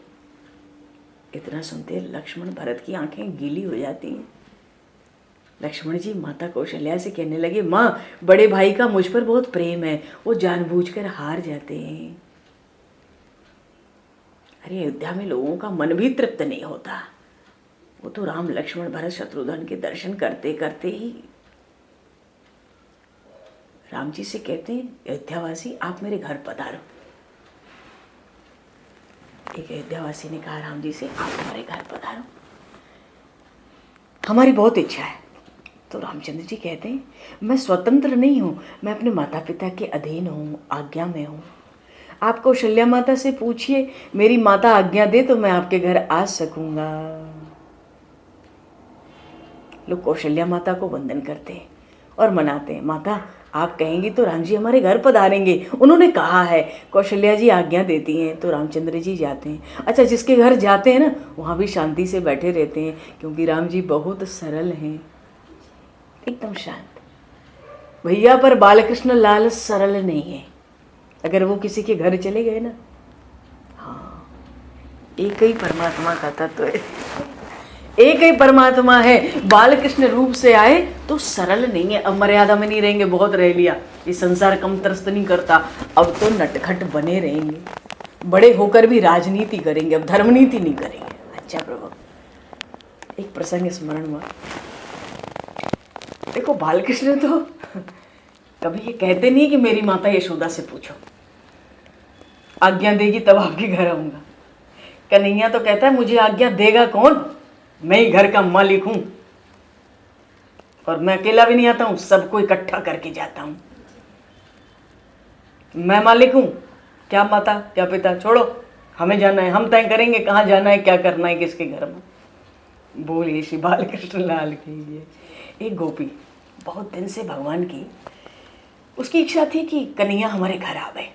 इतना सुनते लक्ष्मण भरत की आंखें गीली हो जाती हैं। लक्ष्मण जी माता कौशल्या से कहने लगे, माँ बड़े भाई का मुझ पर बहुत प्रेम है, वो जानबूझकर हार जाते हैं। अरे अयोध्या में लोगों का मन भी तृप्त नहीं होता, वो तो राम लक्ष्मण भरत शत्रुघ्न के दर्शन करते करते ही राम जी से कहते हैं, अयोध्यावासी आप मेरे घर पधारो। एक अयोध्यावासी ने कहा राम जी से, आप हमारे घर पधारो, हमारी बहुत इच्छा है। तो रामचंद्र जी कहते हैं, मैं स्वतंत्र नहीं हूँ, मैं अपने माता पिता के अधीन हूँ, आज्ञा में हूँ। आप कौशल्या माता से पूछिए, मेरी माता आज्ञा दे तो मैं आपके घर आ सकूंगा। लोग कौशल्या माता को वंदन करते हैं और मनाते हैं, माता आप कहेंगी तो राम जी हमारे घर पधारेंगे, उन्होंने कहा है। कौशल्या जी आज्ञा देती हैं तो रामचंद्र जी जाते हैं। अच्छा, जिसके घर जाते हैं ना वहाँ भी शांति से बैठे रहते हैं, क्योंकि राम जी बहुत सरल हैं, एकदम शांत। भैया पर बालकृष्ण लाल सरल नहीं है। अगर वो किसी के घर चले गए ना, हाँ, एक ही परमात्मा का तत्व है, एक ही परमात्मा है। बालकृष्ण रूप से आए तो सरल नहीं है, अब मर्यादा में नहीं रहेंगे, बहुत रह लिया, ये संसार कम त्रस्त नहीं करता, अब तो नटखट बने रहेंगे, बड़े होकर भी राजनीति करेंगे, अब धर्मनीति नहीं करेंगे। अच्छा प्रभु, एक प्रसंग स्मरण हुआ। देखो बालकृष्ण तो कभी ये कहते नहीं कि मेरी माता यशोदा से पूछो, आज्ञा देगी तब आपके घर आऊंगा। कन्हैया तो कहता है मुझे आज्ञा देगा कौन, मैं ही घर का मालिक हूं, और मैं अकेला भी नहीं आता हूं, सबको इकट्ठा करके जाता हूं। मैं मालिक हूं, क्या माता क्या पिता, छोड़ो, हमें जाना है, हम तय करेंगे कहाँ जाना है, क्या करना है, किसके घर में। बोलिए श्री बालकृष्ण लाल की। एक गोपी बहुत दिन से भगवान की उसकी इच्छा थी कि कन्हैया हमारे घर आवे,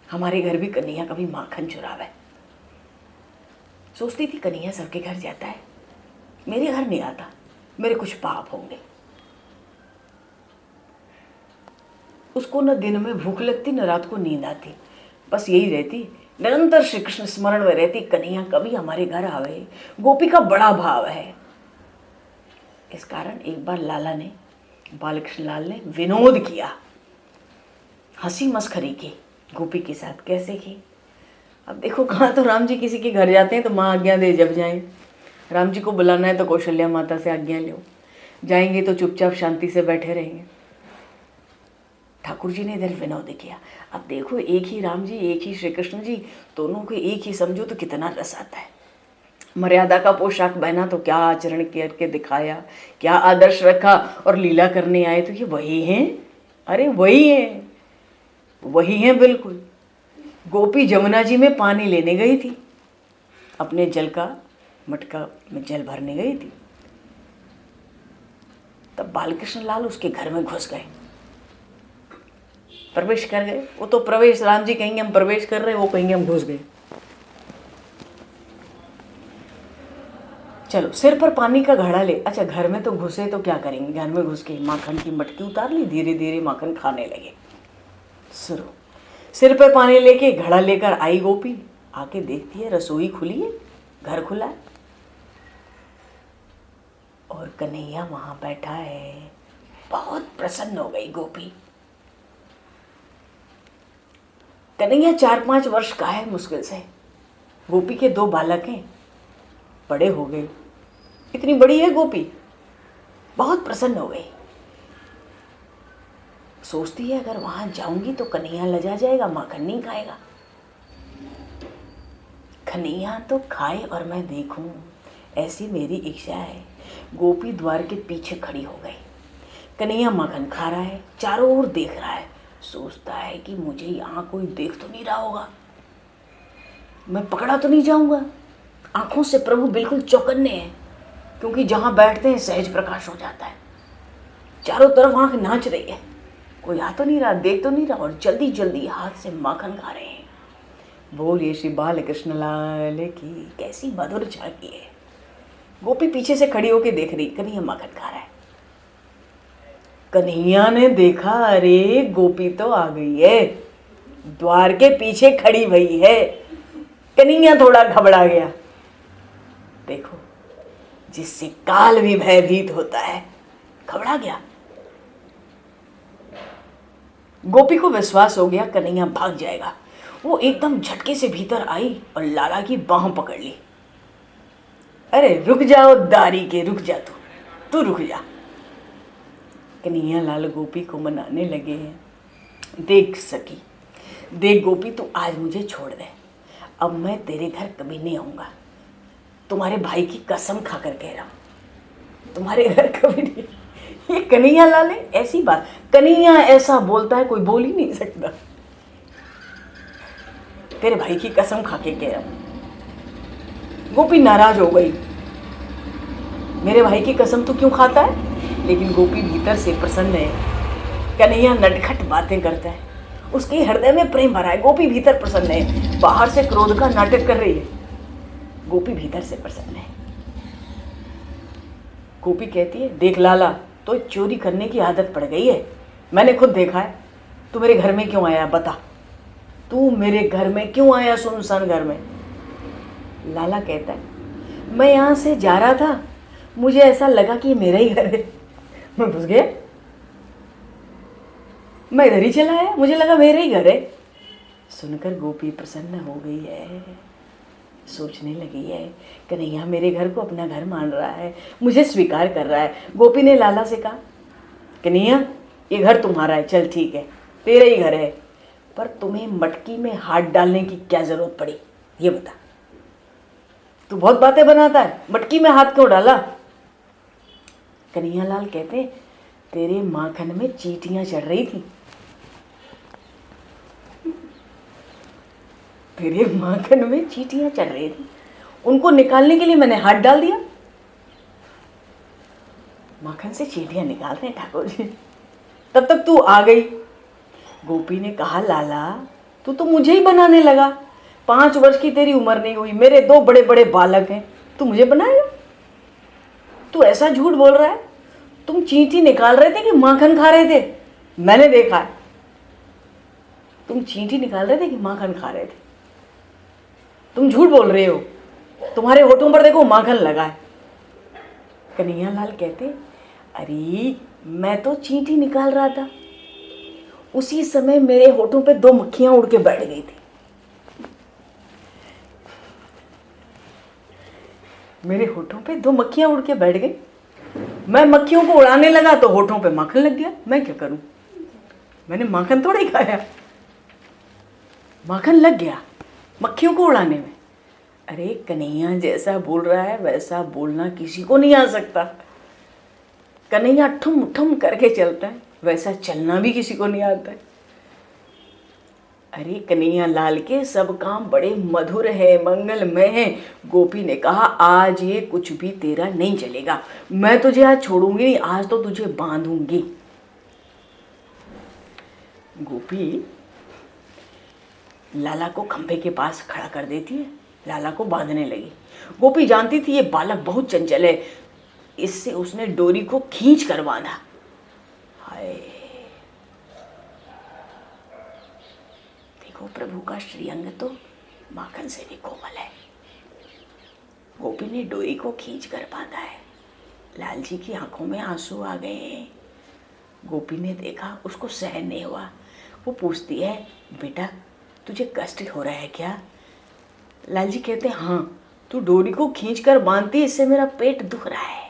हमारे घर भी कन्हैया कभी माखन चुरावे। सोचती थी कन्हैया सबके घर जाता है, मेरे घर नहीं आता, मेरे कुछ पाप होंगे। उसको न दिन में भूख लगती न रात को नींद आती, बस यही रहती, निरंतर श्री कृष्ण स्मरण में रहती, कन्हैया कभी हमारे घर आवे। गोपी का बड़ा भाव है। इस कारण एक बार लाला ने, बालकृष्ण लाल ने विनोद किया, हंसी मस्खरी की गोपी के साथ। कैसे की? अब देखो कहाँ तो राम जी किसी के घर जाते हैं तो माँ आज्ञा दे जब जाएं, राम जी को बुलाना है तो कौशल्या माता से आज्ञा लो, जाएंगे तो चुपचाप शांति से बैठे रहेंगे। ठाकुर जी ने इधर विनोद किया। अब देखो एक ही राम जी, एक ही श्री कृष्ण जी, दोनों को एक ही समझो तो कितना रस आता है। मर्यादा का पोशाक पहना तो क्या आचरण करके दिखाया, क्या आदर्श रखा, और लीला करने आए तो ये वही हैं। अरे वही हैं, वही हैं बिल्कुल। गोपी जमुना जी में पानी लेने गई थी, अपने जल का मटका में जल भरने गई थी, तब बालकृष्ण लाल उसके घर में घुस गए, प्रवेश कर गए। वो तो प्रवेश, राम जी कहेंगे हम प्रवेश कर रहे हैं, वो कहेंगे हम घुस गए। चलो सिर पर पानी का घड़ा ले। अच्छा घर में तो घुसे तो क्या करेंगे, घर में घुस के माखन की मटकी उतार ली, धीरे धीरे माखन खाने लगे। सुनो, सिर पर पानी लेके घड़ा लेकर आई गोपी, आके देखती है रसोई खुली है, घर खुला है और कन्हैया वहां बैठा है। बहुत प्रसन्न हो गई गोपी। कन्हैया 4-5 वर्ष का है मुश्किल से, गोपी के 2 बालक हैं, बड़े हो गए, इतनी बड़ी है गोपी, बहुत प्रसन्न हो गई। सोचती है अगर वहां जाऊंगी तो कन्हैया लजा जाएगा, माखन नहीं खाएगा। कन्हैया तो खाए और मैं देखूं, ऐसी मेरी इच्छा है। गोपी द्वार के पीछे खड़ी हो गई। कन्हैया माखन खा रहा है, चारों ओर देख रहा है, सोचता है कि मुझे यहाँ कोई देख तो नहीं रहा होगा, मैं पकड़ा तो नहीं जाऊंगा। आंखों से प्रभु बिल्कुल चौकन्ने हैं, क्योंकि जहाँ बैठते हैं सहज प्रकाश हो जाता है। चारों तरफ आंख नाच रही है, कोई आ तो नहीं रहा, देख तो नहीं रहा, और जल्दी जल्दी हाथ से माखन खा रहे हैं। बोलिए श्री बालकृष्ण लाल की। कैसी मधुर झांकी है। गोपी पीछे से खड़ी होकर देख रही, कन्हैया माखन खा रहा है। कन्हैया ने देखा, अरे गोपी तो आ गई है, द्वार के पीछे खड़ी हुई है। कन्हैया थोड़ा घबरा गया। देखो, जिससे काल भी भयभीत होता है घबरा गया। गोपी को विश्वास हो गया कन्हैया भाग जाएगा। वो एकदम झटके से भीतर आई और लाला की बाह पकड़ ली। अरे रुक जाओ दारी के, रुक जा, तू रुक जा। कन्हैया लाल गोपी को मनाने लगे हैं। देख सखी, देख गोपी, तू आज मुझे छोड़ दे, अब मैं तेरे घर कभी नहीं आऊँगा। तुम्हारे भाई की कसम खाकर कह रहा हूँ, तुम्हारे घर कभी नहीं। ये कन्हैया लाल है, ऐसी बात, कन्हैया ऐसा बोलता है कोई बोल ही नहीं सकता। तेरे भाई की कसम खा के कह रहा हूँ। गोपी नाराज हो गई, मेरे भाई की कसम तू क्यों खाता है? लेकिन गोपी भीतर से प्रसन्न है। कन्हैया नटखट बातें करता है, उसके हृदय में प्रेम भरा है। गोपी भीतर प्रसन्न है, बाहर से क्रोध का नाटक कर रही है, गोपी भीतर से प्रसन्न है। गोपी कहती है, देख लाला, तो चोरी करने की आदत पड़ गई है, मैंने खुद देखा है। तू मेरे घर में क्यों आया बता, तू मेरे घर में क्यों आया, सुनसान घर में? लाला कहता है, मैं यहाँ से जा रहा था, मुझे ऐसा लगा कि ये मेरा ही घर है, मैं घुस गया, मैं इधर ही चला आया, मुझे लगा मेरा ही घर है। सुनकर गोपी प्रसन्न हो गई है, सोचने लगी है, कन्हैया मेरे घर को अपना घर मान रहा है, मुझे स्वीकार कर रहा है। गोपी ने लाला से कहा, कन्हैया ये घर तुम्हारा है, चल ठीक है, तेरा ही घर है, पर तुम्हें मटकी में हाथ डालने की क्या जरूरत पड़ी, ये बता। तू बहुत बातें बनाता है, मटकी में हाथ क्यों डाला? कन्हैया लाल कहते, तेरे माखन में चींटियां चढ़ रही थी, तेरे माखन में चींटियां चढ़ रही थी, उनको निकालने के लिए मैंने हाथ डाल दिया। माखन से चींटियां निकाल रहे हैं ठाकुर जी, तब तक तू आ गई। गोपी ने कहा, लाला तू तो मुझे ही बनाने लगा, 5 वर्ष की तेरी उम्र नहीं हुई, मेरे 2 बड़े बड़े बालक हैं, तू मुझे बनाएगा? तू ऐसा झूठ बोल रहा है, तुम चींटी निकाल रहे थे कि माखन खा रहे थे? मैंने देखा है, तुम चींटी निकाल रहे थे कि माखन खा रहे थे, तुम झूठ बोल रहे हो, तुम्हारे होठों पर देखो माखन लगा है। कन्हैया लाल कहते, अरे मैं तो चींटी निकाल रहा था, उसी समय मेरे होठों पे 2 मक्खियां उड़ के बैठ गई थी, मेरे होठों पे 2 मक्खियां उड़ के बैठ गई, मैं मक्खियों को उड़ाने लगा तो होठों पे माखन लग गया, मैं क्या करूं? मैंने माखन थोड़ा ही खाया, माखन लग गया मक्खियों को उड़ाने में। अरे कन्हैया जैसा बोल रहा है वैसा बोलना किसी को नहीं आ सकता, कन्हैया ठुम ठुम करके चलता है, वैसा चलना भी किसी को नहीं आता है। अरे कन्हैया लाल के सब काम बड़े मधुर है, मंगलमय है। गोपी ने कहा, आज ये कुछ भी तेरा नहीं चलेगा, मैं तुझे आज छोड़ूंगी नहीं, आज तो तुझे बांधूंगी। गोपी लाला को खंभे के पास खड़ा कर देती है, लाला को बांधने लगी। गोपी जानती थी ये बालक बहुत चंचल है, इससे उसने डोरी को खींच कर बांधा। हाय, देखो प्रभु का श्रीअंग तो माखन से भी कोमल है। गोपी ने डोरी को खींच कर बांधा है, लाल जी की आंखों में आंसू आ गए हैं। गोपी ने देखा, उसको सहन नहीं हुआ, वो पूछती है, बेटा तुझे कष्ट हो रहा है क्या? लाल जी कहते हैं, हाँ, तू डोरी को खींच कर बांधती, इससे मेरा पेट दुख रहा है।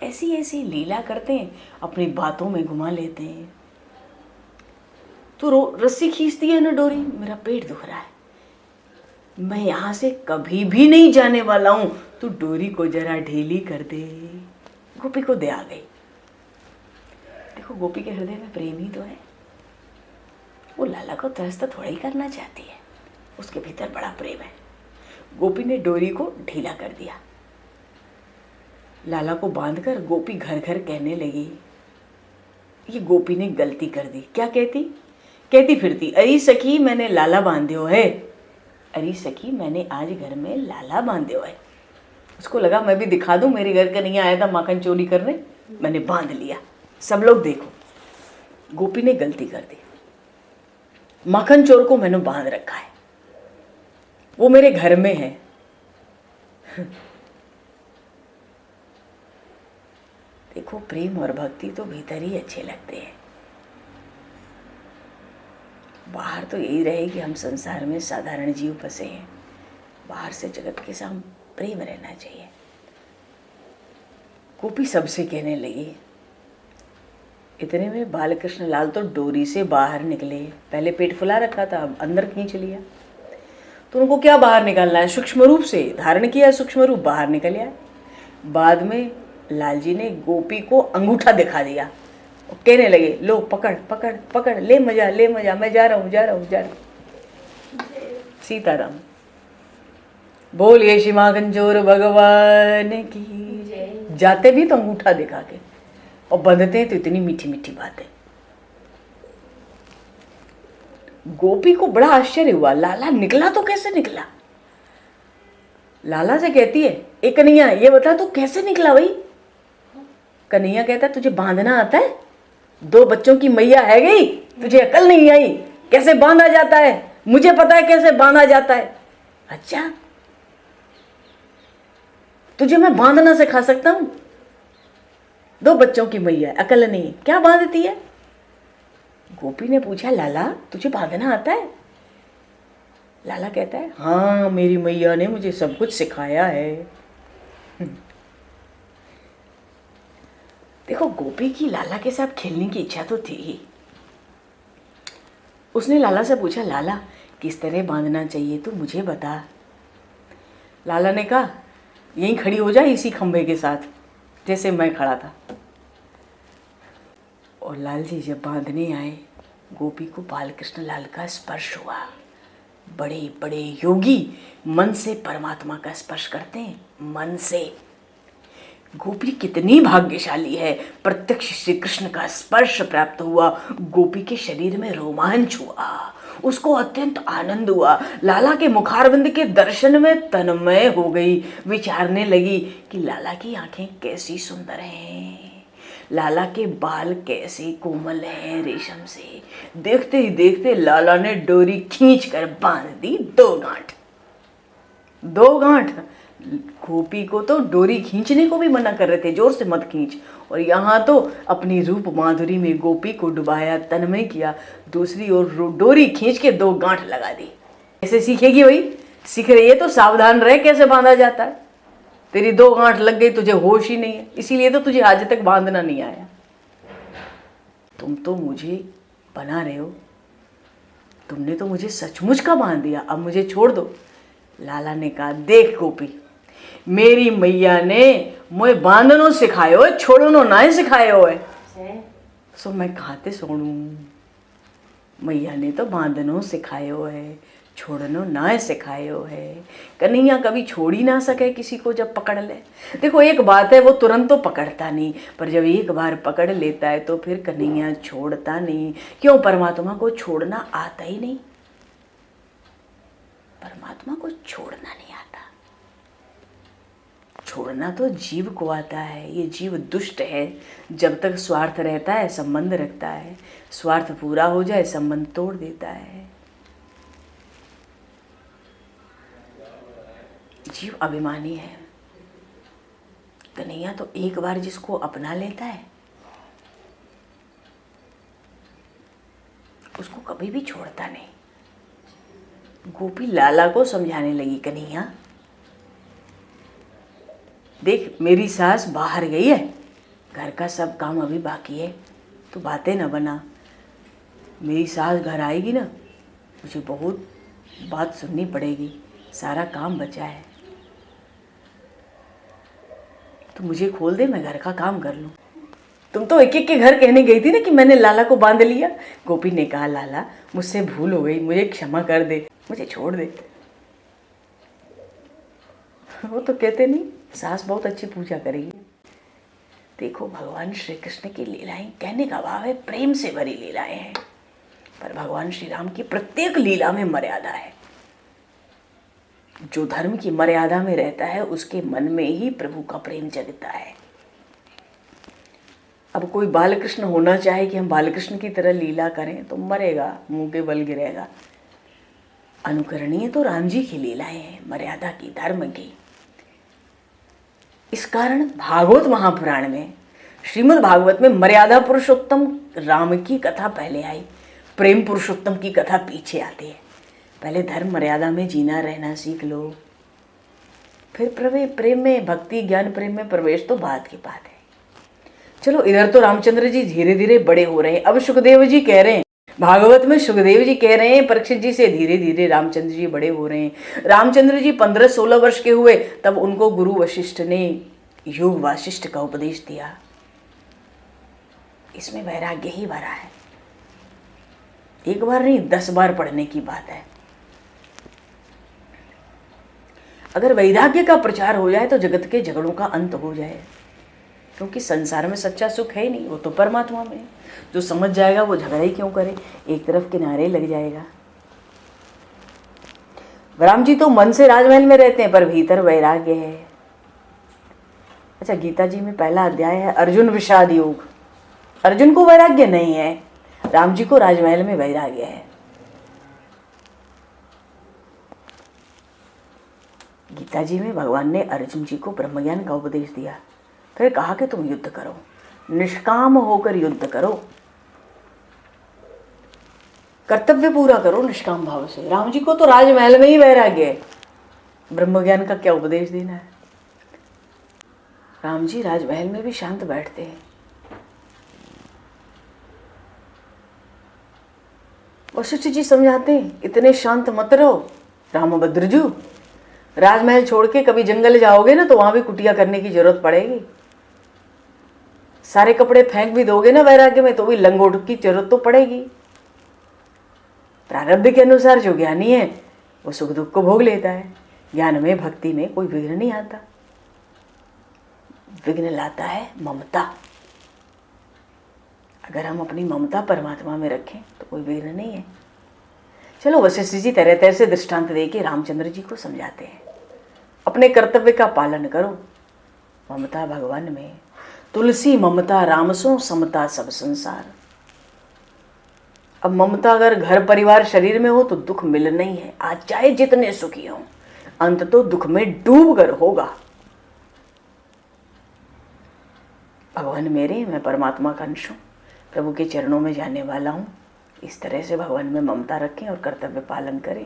ऐसी ऐसी लीला करते हैं, अपनी बातों में घुमा लेते हैं। तू रस्सी खींचती है ना डोरी, मेरा पेट दुख रहा है, मैं यहाँ से कभी भी नहीं जाने वाला हूँ, तू डोरी को जरा ढीली कर दे। गोपी को दया आ गई। देखो गोपी के हृदय में प्रेम ही तो है, वो लाला को त्रस्त थोड़ा ही करना चाहती है, उसके भीतर बड़ा प्रेम है। गोपी ने डोरी को ढीला कर दिया, लाला को बांधकर गोपी घर घर कहने लगी। ये गोपी ने गलती कर दी। क्या कहती फिरती, अरे सखी मैंने लाला बांध्यो है, अरे सखी मैंने आज घर में लाला बांध्यो है। उसको लगा मैं भी दिखा दूं, मेरे घर का नहीं आया था माखन चोरी करने, मैंने बांध लिया, सब लोग देखो। गोपी ने गलती कर दी, माखन चोर को मैंने बांध रखा है, वो मेरे घर में है। देखो प्रेम और भक्ति तो भीतर ही अच्छे लगते हैं, बाहर तो यही रहे कि हम संसार में साधारण जीव फंसे हैं, बाहर से जगत के साथ प्रेम रहना चाहिए। गोपी सबसे कहने लगी। इतने में बालकृष्ण लाल तो डोरी से बाहर निकले। पहले पेट फुला रखा था, अब अंदर खींच लिया। तो उनको क्या बाहर निकालना है, सूक्ष्म रूप से धारण किया, सूक्ष्म रूप बाहर निकल आया। बाद में लाल जी ने गोपी को अंगूठा दिखा दिया और कहने लगे, लो पकड़ पकड़ पकड़, ले मजा ले मजा, मैं जा रहा हूँ जा रहा हूँ जा रहा हूँ। सीताराम बोलिए श्री गंजोर भगवान की। जाते भी तो अंगूठा दिखा के और बंधते हैं तो इतनी मीठी मीठी बातें। गोपी को बड़ा आश्चर्य हुआ, लाला निकला तो कैसे निकला। लाला से कहती है, ए कन्हैया ये बता तू कैसे निकला भाई। कन्हैया कहता है, तुझे बांधना आता है, 2 बच्चों की मैया है गई, तुझे अकल नहीं आई कैसे बांधा जाता है। मुझे पता है कैसे बांधा जाता है। अच्छा तुझे मैं बांधना सिखा सकता हूं। 2 बच्चों की मैया, अकल नहीं, क्या बांधती है। गोपी ने पूछा, लाला तुझे बांधना आता है। लाला कहता है, हाँ मेरी मैया ने मुझे सब कुछ सिखाया है। देखो गोपी की लाला के साथ खेलने की इच्छा तो थी ही। उसने लाला से पूछा, लाला किस तरह बांधना चाहिए तो मुझे बता। लाला ने कहा, यहीं खड़ी हो जा इसी खंभे के साथ जैसे मैं खड़ा था। और लाल जी जब बांधने आए, गोपी को बालकृष्ण लाल का स्पर्श हुआ। बड़े बड़े योगी मन से परमात्मा का स्पर्श करते हैं, मन से। गोपी कितनी भाग्यशाली है, प्रत्यक्ष श्री कृष्ण का स्पर्श प्राप्त हुआ। गोपी के शरीर में रोमांच हुआ, उसको अत्यंत आनंद हुआ। लाला के मुखारविंद के दर्शन में तन्मय हो गई। विचारने लगी कि लाला की आंखें कैसी सुंदर हैं, लाला के बाल कैसे कोमल हैं रेशम से। देखते ही देखते लाला ने डोरी खींचकर बांध दी 2 गांठ। 2 गांठ। गोपी को तो डोरी खींचने को भी मना कर रहे थे, जोर से मत खींच। और यहाँ तो अपनी रूप माधुरी में गोपी को डुबाया, तन्मय किया। दूसरी ओर डोरी खींच के 2 गांठ लगा दी। कैसे सीखेगी भाई, सीख रही है तो सावधान रहे कैसे बांधा जाता है। तेरी 2 गांठ लग गई, तुझे होश ही नहीं है, इसीलिए तो तुझे आज तक बांधना नहीं आया। तुम तो मुझे बना रहे हो, तुमने तो मुझे सचमुच का बांध दिया, अब मुझे छोड़ दो। लाला ने कहा, देख गोपी, मेरी मैया ने मुझे बांधनो सिखायो है, छोड़नो ना सिखायो है। सो मैं खाते सोनू, मैया ने तो बांधनो सिखायो है, छोड़नो ना सिखायो है। कन्हैया कभी छोड़ ही ना सके किसी को जब पकड़ ले। देखो एक बात है, वो तुरंत तो पकड़ता नहीं, पर जब एक बार पकड़ लेता है तो फिर कन्हैया छोड़ता नहीं। क्यों, परमात्मा को छोड़ना आता ही नहीं। परमात्मा को छोड़ना नहीं आता, छोड़ना तो जीव को आता है। ये जीव दुष्ट है, जब तक स्वार्थ रहता है संबंध रखता है, स्वार्थ पूरा हो जाए संबंध तोड़ देता है। जीव अभिमानी है। कन्हैया तो एक बार जिसको अपना लेता है उसको कभी भी छोड़ता नहीं। गोपी लाला को समझाने लगी, कन्हैया देख, मेरी सास बाहर गई है, घर का सब काम अभी बाकी है, तो बातें न बना। मेरी सास घर आएगी ना, मुझे बहुत बात सुननी पड़ेगी, सारा काम बचा है, तो मुझे खोल दे, मैं घर का काम कर लूँ। तुम तो एक एक के घर कहने गई थी ना कि मैंने लाला को बांध लिया। गोपी ने कहा, लाला मुझसे भूल हो गई, मुझे क्षमा कर दे, मुझे छोड़ दे। वो तो कहते नहीं, सास बहुत अच्छी पूजा करेगी। देखो भगवान श्री कृष्ण की लीलाएं, कहने का भाव है प्रेम से भरी लीलाएं हैं, पर भगवान श्री राम की प्रत्येक लीला में मर्यादा है। जो धर्म की मर्यादा में रहता है उसके मन में ही प्रभु का प्रेम जगता है। अब कोई बालकृष्ण होना चाहे कि हम बालकृष्ण की तरह लीला करें तो मरेगा, मुंह के बल गिरेगा। अनुकरणीय तो राम जी की लीलाएं हैं, मर्यादा की, धर्म की। इस कारण भागवत महापुराण में श्रीमद् भागवत में मर्यादा पुरुषोत्तम राम की कथा पहले आई, प्रेम पुरुषोत्तम की कथा पीछे आती है। पहले धर्म मर्यादा में जीना रहना सीख लो, फिर प्रेम में, भक्ति ज्ञान प्रेम में प्रवेश तो बाद की बात है। चलो, इधर तो रामचंद्र जी धीरे धीरे बड़े हो रहे हैं। अब सुखदेव जी कह रहे हैं, भागवत में सुखदेव जी कह रहे हैं परीक्षित जी से धीरे धीरे रामचंद्र जी बड़े हो रहे हैं। रामचंद्र जी 15-16 वर्ष के हुए तब उनको गुरु वशिष्ठ ने योग वासिष्ठ का उपदेश दिया। इसमें वैराग्य ही भरा है, एक बार नहीं 10 बार पढ़ने की बात है। अगर वैराग्य का प्रचार हो जाए तो जगत के झगड़ों का अंत हो जाए, क्योंकि संसार में सच्चा सुख है ही नहीं, वो तो परमात्मा में। जो समझ जाएगा वो झगड़ा ही क्यों करे, एक तरफ किनारे लग जाएगा। राम जी तो मन से राजमहल में रहते हैं पर भीतर वैराग्य है। अच्छा, गीता जी में पहला अध्याय है अर्जुन विषाद योग। अर्जुन को वैराग्य नहीं है, राम जी को राजमहल में वैराग्य है। गीता जी में भगवान ने अर्जुन जी को ब्रह्मज्ञान का उपदेश दिया, फिर कहा कि तुम युद्ध करो, निष्काम होकर युद्ध करो, कर्तव्य पूरा करो निष्काम भाव से। राम जी को तो राजमहल में ही वैराग्य है, ब्रह्मज्ञान का क्या उपदेश देना है। राम जी राजमहल में भी शांत बैठते हैं। वशिष्ठ जी समझाते हैं इतने शांत मत रहो रामभद्रजू, राजमहल छोड़ के कभी जंगल जाओगे ना तो वहां भी कुटिया करने की जरूरत पड़ेगी। सारे कपड़े फेंक भी दोगे ना वैराग्य में तो भी लंगोट की जरूरत तो पड़ेगी। प्रारब्ध के अनुसार जो ज्ञानी है वो सुख दुख को भोग लेता है। ज्ञान में भक्ति में कोई विघ्न नहीं आता, विघ्न लाता है ममता। अगर हम अपनी ममता परमात्मा में रखें तो कोई विघ्न नहीं है। चलो, वशिष्ठ जी तरह तरह से दृष्टांत देके रामचंद्र जी को समझाते हैं, अपने कर्तव्य का पालन करो, ममता भगवान में। तुलसी ममता रामसो समता सब संसार। अब ममता अगर घर परिवार शरीर में हो तो दुख मिलना ही है, आज चाहे जितने सुखी हो अंत तो दुख में डूब कर होगा। भगवान मेरे, मैं परमात्मा का अंश हूँ, प्रभु के चरणों में जाने वाला हूँ। इस तरह से भगवान में ममता रखें और कर्तव्य पालन करें।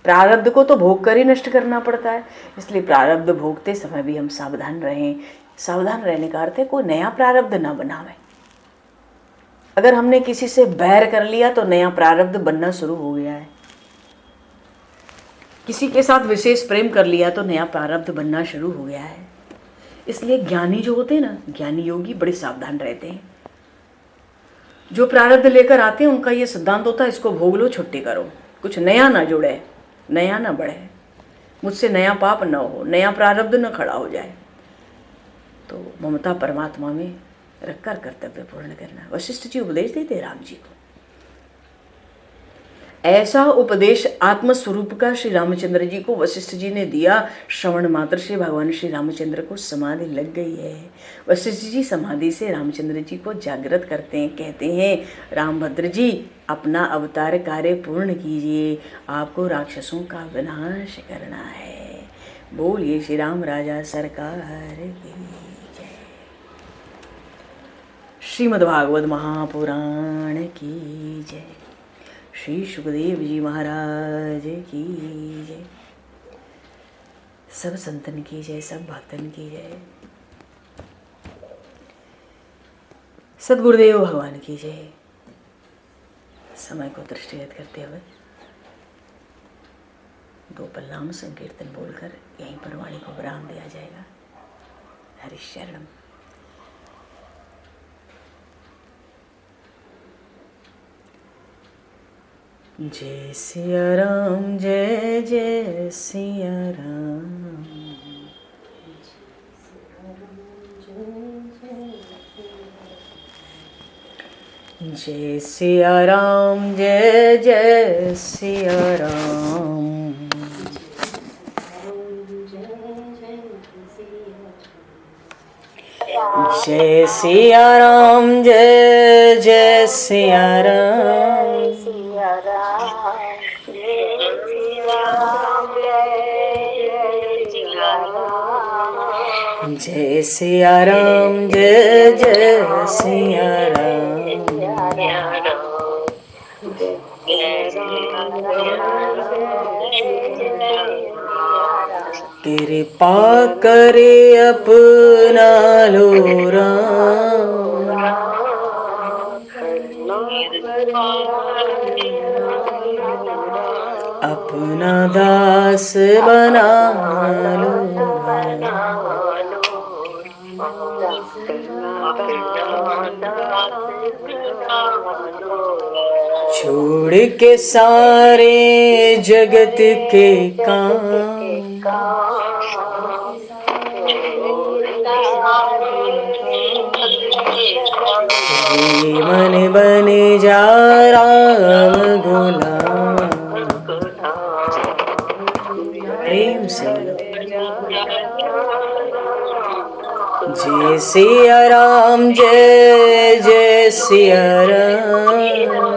प्रारब्ध को तो भोग कर ही नष्ट करना पड़ता है, इसलिए प्रारब्ध भोगते समय भी हम सावधान रहें। सावधान रहने का अर्थ है कोई नया प्रारब्ध ना बनावे। अगर हमने किसी से बैर कर लिया तो नया प्रारब्ध बनना शुरू हो गया है। किसी के साथ विशेष प्रेम कर लिया तो नया प्रारब्ध बनना शुरू हो गया है। इसलिए ज्ञानी जो होते हैं ना, ज्ञानी योगी बड़े सावधान रहते हैं। जो प्रारब्ध लेकर आते हैं उनका ये सिद्धांत होता है, इसको भोग लो, छुट्टी करो, कुछ नया ना जुड़े, नया ना बढ़े, मुझसे नया पाप न हो, नया प्रारब्ध न खड़ा हो जाए। तो ममता परमात्मा में रखकर कर्तव्य पूर्ण करना। वशिष्ठ जी उपदेश देते राम जी को। ऐसा उपदेश आत्मस्वरूप का श्री रामचंद्र जी को वशिष्ठ जी ने दिया। श्रवण मात्र से भगवान श्री रामचंद्र को समाधि लग गई है। वशिष्ठ जी समाधि से रामचंद्र जी को जागृत करते हैं, कहते हैं रामभद्र जी अपना अवतार कार्य पूर्ण कीजिए, आपको राक्षसों का विनाश करना है। बोलिए श्री राम राजा सरकार की जय। श्रीमद्भागवत महापुराण की जय। श्री सुखदेव जी महाराज की जय। सब संतन की जय, सब भक्तन की जय। सद्गुरुदेव भगवान की जय। समय को दृष्टिगत करते हुए 2 पल नाम संकीर्तन बोलकर यहीं पर वाणी को विराम दिया जाएगा। हरि शरणम। जय सिया राम, जय जय सिया राम। जय सिया राम, जय जय सिया राम। जय सिया राम, जय जय सिया राम। जय सिया राम जय जय सिया राम। कृपा करे अपना लो राम, अपना दास बना लो छोड़ के सारे जगत के काम, मन बने जा राम गुलाम। प्रेम से जय सिया राम जय जय सिया राम।